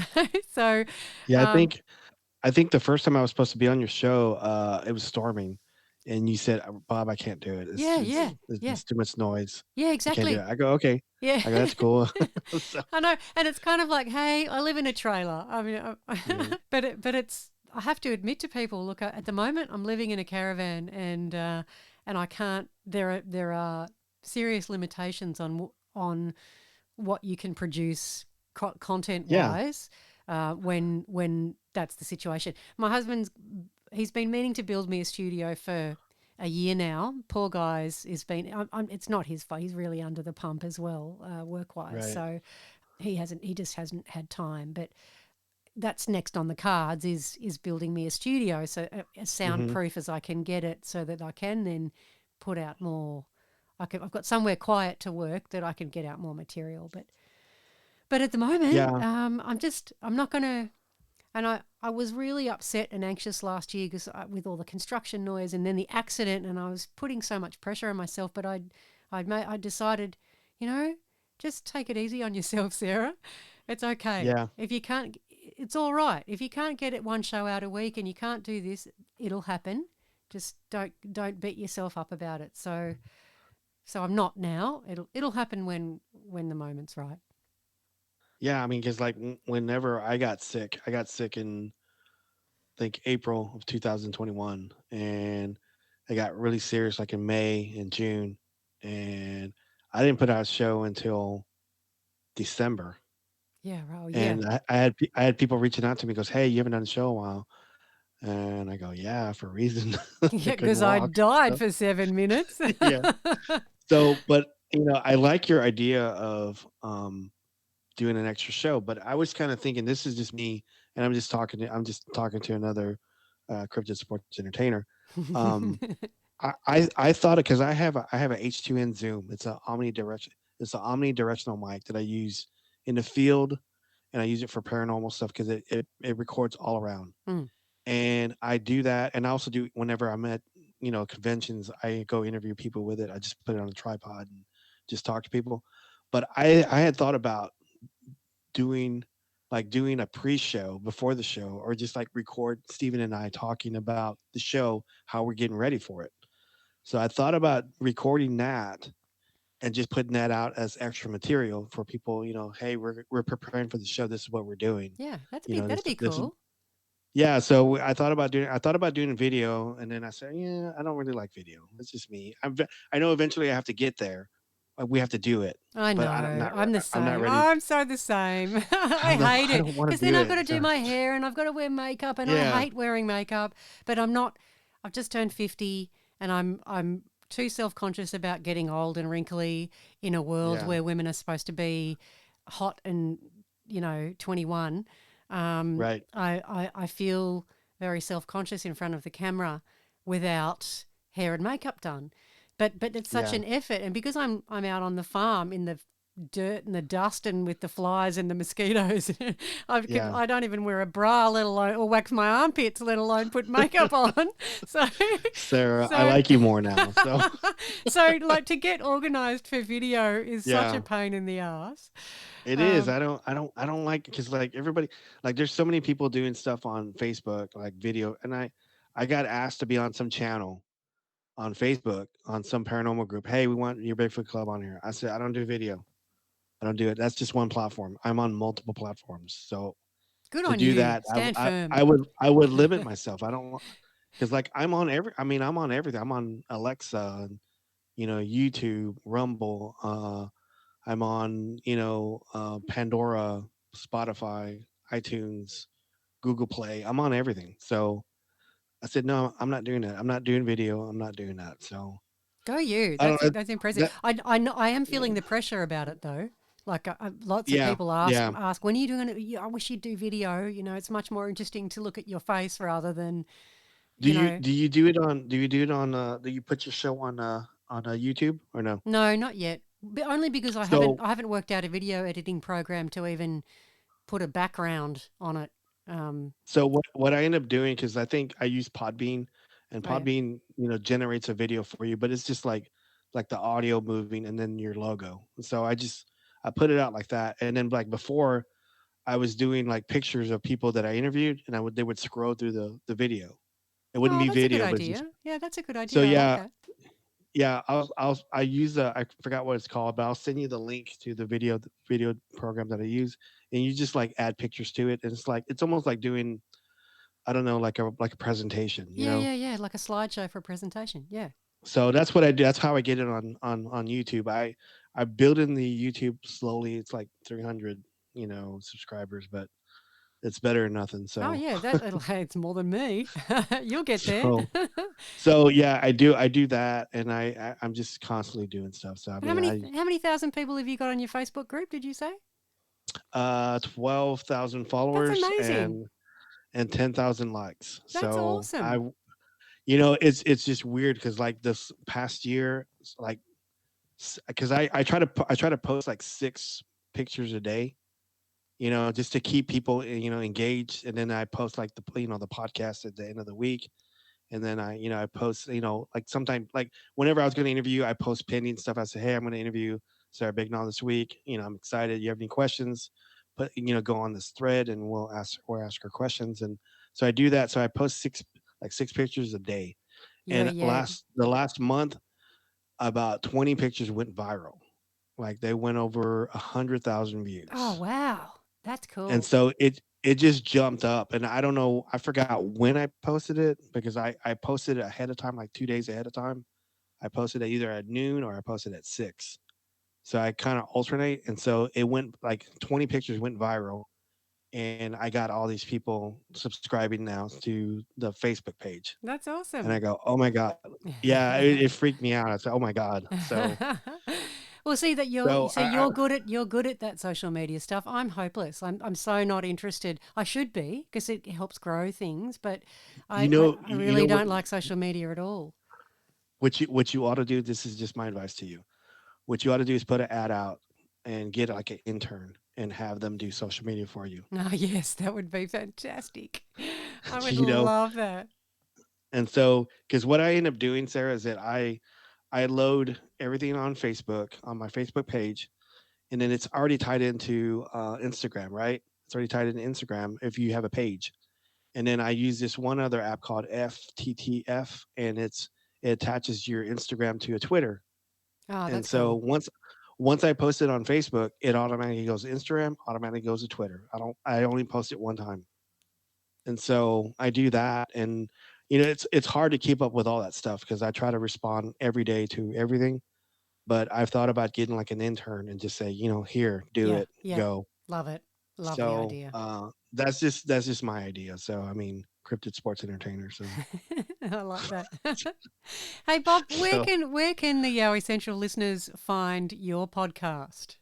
So Yeah, um, I think the first time I was supposed to be on your show, it was storming, and you said, "Bob, I can't do it. yeah, yeah, yeah, It's too much noise. yeah, I can't do exactly. it." I go, "Okay." Yeah. I go, "That's cool." So, I know, and it's kind of like, hey, I live in a trailer. I mean, yeah, but it's. I have to admit to people, look, at the moment I'm living in a caravan, and I can't. There are serious limitations on what you can produce content yeah, wise when that's the situation. My husband's he's been meaning to build me a studio for a year now. Poor guy's is been. It's not his fault. He's really under the pump as well, work wise. right. So he just hasn't had time. But that's next on the cards is building me a studio, so as Hmm. soundproof as I can get it, so that I can then put out more. I've got somewhere quiet to work that I can get out more material. But at the moment, Yeah, I'm not going to. And I was really upset and anxious last year because with all the construction noise and then the accident, and I was putting so much pressure on myself. But I decided, just take it easy on yourself, Sarah. It's okay. yeah, If you can't, it's all right. If you can't get it one show out a week and you can't do this, it'll happen. Just don't beat yourself up about it. So I'm not now. It'll happen when the moment's right. yeah. I mean, because like whenever I got sick in I think April of 2021, and I got really serious like in May and June, and I didn't put out a show until December. Yeah. Oh yeah. And I had people reaching out to me, goes, "Hey, you haven't done a show in a while," and I go, "Yeah, for a reason. I Yeah, couldn't because I walk." died So, for 7 minutes. yeah. So, but I like your idea of doing an extra show, but I was kind of thinking this is just me, and I'm just talking to another cryptid sports entertainer. Um, I thought it because I have a H2N Zoom. It's an omnidirectional mic that I use in the field, and I use it for paranormal stuff because it records all around. Mm, And I do that, and I also do whenever I'm at conventions. I go interview people with it. I just put it on a tripod and just talk to people. But I had thought about doing doing a pre-show before the show, or just like record Steven and I talking about the show, how we're getting ready for it. So I thought about recording that and just putting that out as extra material for people. Hey, we're preparing for the show. This is what we're doing. yeah, This that'd be this cool. yeah. So I thought about doing a video, and then I said, yeah, I don't really like video. It's just me. I know eventually I have to get there. We have to do it, I but know. I'm the I'm not same. ready. I'm so the same. I hate I it don't want to because then do I've got it. to do So my hair and I've got to wear makeup and I yeah, hate wearing makeup. But I'm not. I've just turned 50 and I'm too self-conscious about getting old and wrinkly in a world yeah, where women are supposed to be hot and 21. right, I feel very self-conscious in front of the camera without hair and makeup done. But it's such yeah, an effort, and because I'm out on the farm in the dirt and the dust and with the flies and the mosquitoes, yeah. I don't even wear a bra, let alone or wax my armpits, let alone put makeup on. So Sarah, I so like you more now. So so like to get organised for video is such a yeah, pain in the ass. it is. Um, I don't like because like everybody, like there's so many people doing stuff on Facebook, like video, and I got asked to be on some channel on Facebook on some paranormal group. Hey, we want your Bigfoot Club on here. I said I don't do video. I don't do it. That's just one platform. I'm on multiple platforms. So Good to on do you. that, Stand firm. I would limit myself. I don't because like I'm on everything. I'm on Alexa and YouTube, Rumble. I'm on Pandora, Spotify, iTunes, Google Play. I'm on everything. So I said no, I'm not doing that. I'm not doing video. I'm not doing that. So Go you. I don't know. That's impressive. That I know, I am feeling the pressure about it though. Like lots of yeah, people yeah. ask when are you doing it? Yeah, I wish you'd do video. It's much more interesting to look at your face rather than you know. Do you do it on do you put your show on YouTube or no? No, not yet. But only because So I haven't worked out a video editing program to even put a background on it. so what I end up doing, because I think I use Podbean, and Oh yeah. Podbean generates a video for you, but it's just like the audio moving and then your logo. And so I put it out like that, and then like before I was doing like pictures of people that I interviewed, and they would scroll through the video. It wouldn't Oh, be that's a good video, but just idea. Yeah, that's a good so idea. I like yeah. that. Yeah, I use I forgot what it's called, but I'll send you the link to the video program that I use, and you just like add pictures to it, and it's almost like doing, I don't know, like a presentation, Yeah, yeah, yeah. Like a slideshow for a presentation. Yeah. So that's what I do. That's how I get it on YouTube. I build in the YouTube slowly. It's like 300 subscribers, but it's better than nothing. Oh So yeah, hey, it's more than me. You'll get there. so so yeah, I do that, and I'm just constantly doing stuff. So I How mean, many how many thousand people have you got on your Facebook group? Did you say? 12,000 That's followers amazing. and 10,000 likes. That's So awesome. it's just weird because like this past year, like because I try to post like 6 pictures a day, just to keep people engaged, and then I post like the podcast at the end of the week, and then I post like sometimes like whenever I was going to interview, I post pending stuff. I say, hey, I'm going to interview Sarah Bignall this week. I'm excited. You have any questions? But go on this thread and we'll ask her questions. And so I do that. So I post six pictures a day. And Yeah. the last month, about 20 pictures went viral. Like they went over 100,000 Oh views. wow, that's And cool. so it just jumped up, and I don't know, I forgot when I posted it, because I posted it ahead of time, like 2 days ahead of time. I posted it either at noon or I posted at 6. So I kind of alternate, and so it went like 20 pictures went viral, and I got all these people subscribing now to the Facebook page. That's And I awesome. go, oh my god, yeah, it freaked me out. I said, oh my god. Well, see that So you're good at that social media stuff. I'm hopeless. I'm so not interested. I should be because it helps grow things, but you know I you really know what don't like social media at all. what you ought to do. This is just my advice to you. What you ought to do is put an ad out and get like an intern and have them do social media for you. Oh yes, that would be fantastic. I would you know, love that. and so because what I end up doing, Sarah, is that I load everything on Facebook on my Facebook page, and then it's already tied into Instagram, right? It's already tied into Instagram if you have a page, and then I use this one other app called FTTF, and it attaches your Instagram to a Twitter. Oh, And that's so cool. once I post it on Facebook, it automatically goes to Instagram, automatically goes to Twitter. I only post it one time. And so I do that, and it's hard to keep up with all that stuff because I try to respond every day to everything, but I've thought about getting like an intern and just say, here, do Yeah, it, yeah, go. love it. Love the So idea. that's just my idea. So I mean, cryptid sports entertainer. So I like that. Hey Bob, so where can the Yowie Central listeners find your podcast?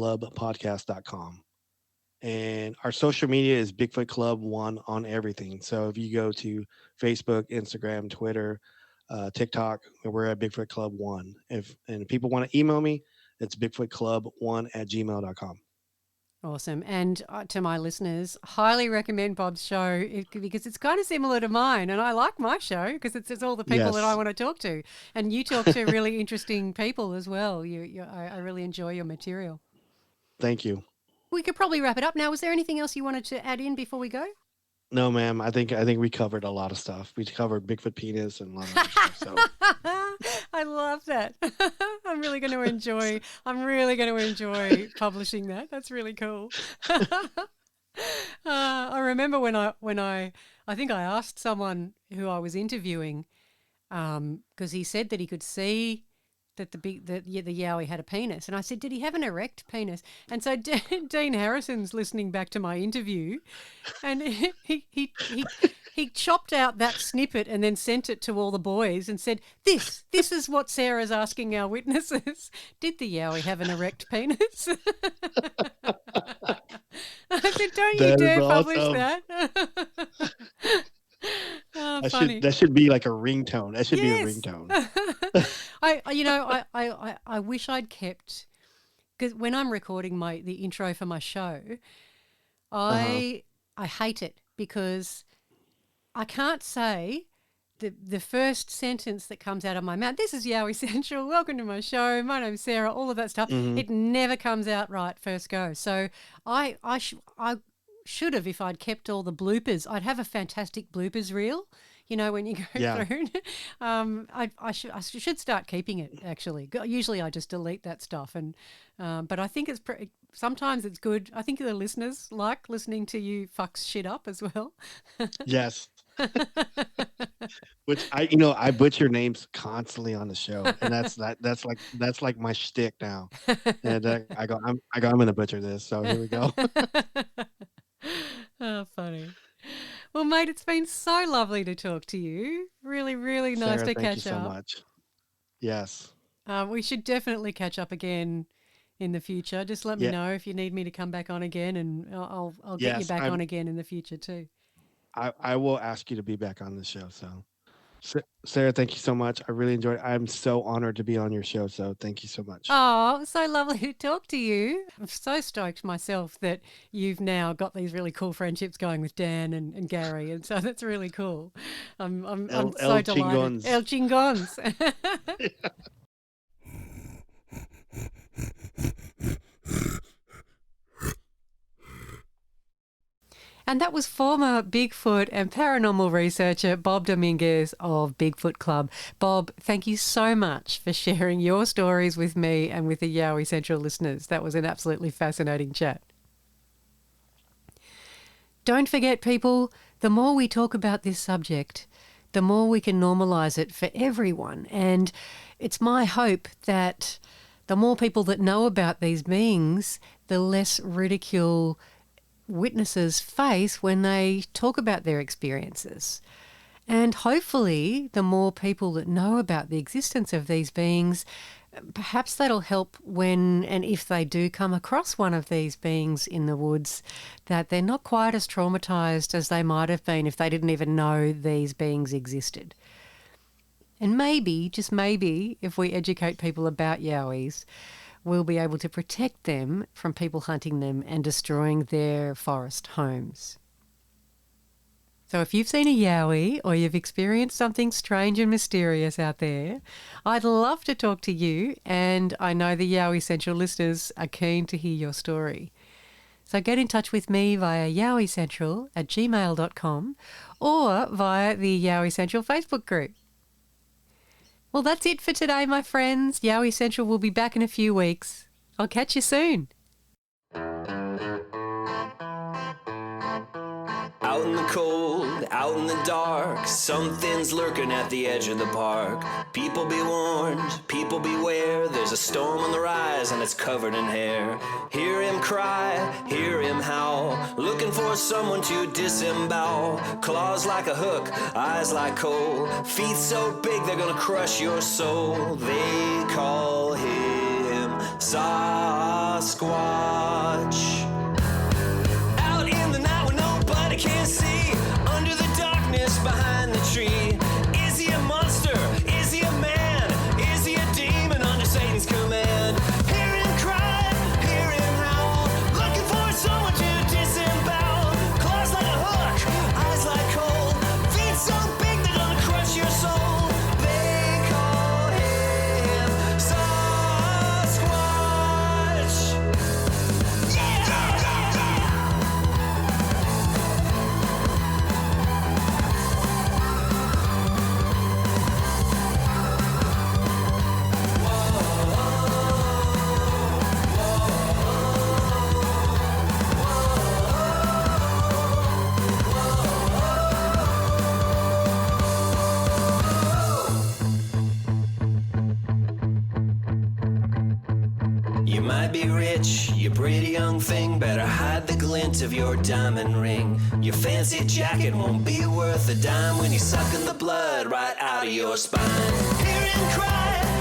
www.bigfootclubpodcast.com. And our social media is Bigfoot Club One on everything. So if you go to Facebook, Instagram, Twitter, TikTok, we're at Bigfoot Club One. If people want to email me, it's bigfootclub1@gmail.com. Awesome. And to my listeners, highly recommend Bob's show because it's kind of similar to mine. And I like my show because it's all the people that I Yes, want to talk to. And you talk to really interesting people as well. I really enjoy your material. thank you. We could probably wrap it up now. Was there anything else you wanted to add in before we go? No, ma'am. I think we covered a lot of stuff. We covered Bigfoot penis and a lot of other stuff. So I love that. I'm really going to enjoy publishing that. That's really cool. I remember I think I asked someone who I was interviewing because he said that he could see that the Yowie had a penis, and I said, did he have an erect penis? And so Dean Harrison's listening back to my interview, and he chopped out that snippet and then sent it to all the boys and said, this is what Sarah's asking our witnesses. Did the Yowie have an erect penis? I said, don't you that is dare publish awesome. that. Funny. That should be like a ringtone. That should be a Yes. ringtone. I wish I'd kept, because when I'm recording the intro for my show, I hate it because I can't say the first sentence that comes out of my mouth. This is Yowie Central. Welcome to my show. My name's Sarah. All of that stuff. It never comes out right first go. So I should have, if I'd kept all the bloopers, I'd have a fantastic bloopers reel. You know, when you go through, I should start keeping it. Actually, usually I just delete that stuff, but I think sometimes it's good. I think the listeners like listening to you fuck shit up as well. Yes. Which I butcher names constantly on the show, and that's like my shtick now. And I'm gonna butcher this. So here we go. Oh, funny. Well, mate, it's been so lovely to talk to you. Really, really nice Sarah, to thank catch you so up. much. Yes. We should definitely catch up again in the future. Just let me Yeah. know if you need me to come back on again, and I'll get you Yes, back on again in the future too. I will ask you to be back on the show. So, Sarah, thank you so much. I really enjoyed it. I'm so honored to be on your show. So thank you so much. Oh, so lovely to talk to you. I'm so stoked myself that you've now got these really cool friendships going with Dan and Gary, and so that's really cool. I'm so delighted. Chingons. El Chingons. And that was former Bigfoot and paranormal researcher Bob Dominguez of Bigfoot Club. Bob, thank you so much for sharing your stories with me and with the Yowie Central listeners. That was an absolutely fascinating chat. Don't forget, people, the more we talk about this subject, the more we can normalise it for everyone. And it's my hope that the more people that know about these beings, the less ridicule witnesses face when they talk about their experiences. And hopefully, the more people that know about the existence of these beings, perhaps that'll help when and if they do come across one of these beings in the woods, that they're not quite as traumatised as they might have been if they didn't even know these beings existed. And maybe, just maybe, if we educate people about Yowies, we'll be able to protect them from people hunting them and destroying their forest homes. So if you've seen a Yowie or you've experienced something strange and mysterious out there, I'd love to talk to you, and I know the Yowie Central listeners are keen to hear your story. So get in touch with me via yowiecentral@gmail.com or via the Yowie Central Facebook group. Well, that's it for today, my friends. Yowie Central will be back in a few weeks. I'll catch you soon. Out in the cold, out in the dark, something's lurking at the edge of the park. People be warned, people beware, there's a storm on the rise and it's covered in hair. Hear him cry, hear him howl, looking for someone to disembowel. Claws like a hook, eyes like coal, feet so big they're gonna crush your soul. They call him Sasquatch. Out in the night when nobody can see, under the darkness behind the tree. Is he a monster? Is he a man? Is he a demon under Satan's command? Hear him cry, hear him howl, looking for someone to disembowel. Claws like a hook, eyes like coal, feet so big they're gonna crush your soul. They call him Sasquatch. Yeah! You might be rich, you pretty young thing, better hide the glint of your diamond ring. Your fancy jacket won't be worth a dime when you're sucking the blood right out of your spine. Hear him cry,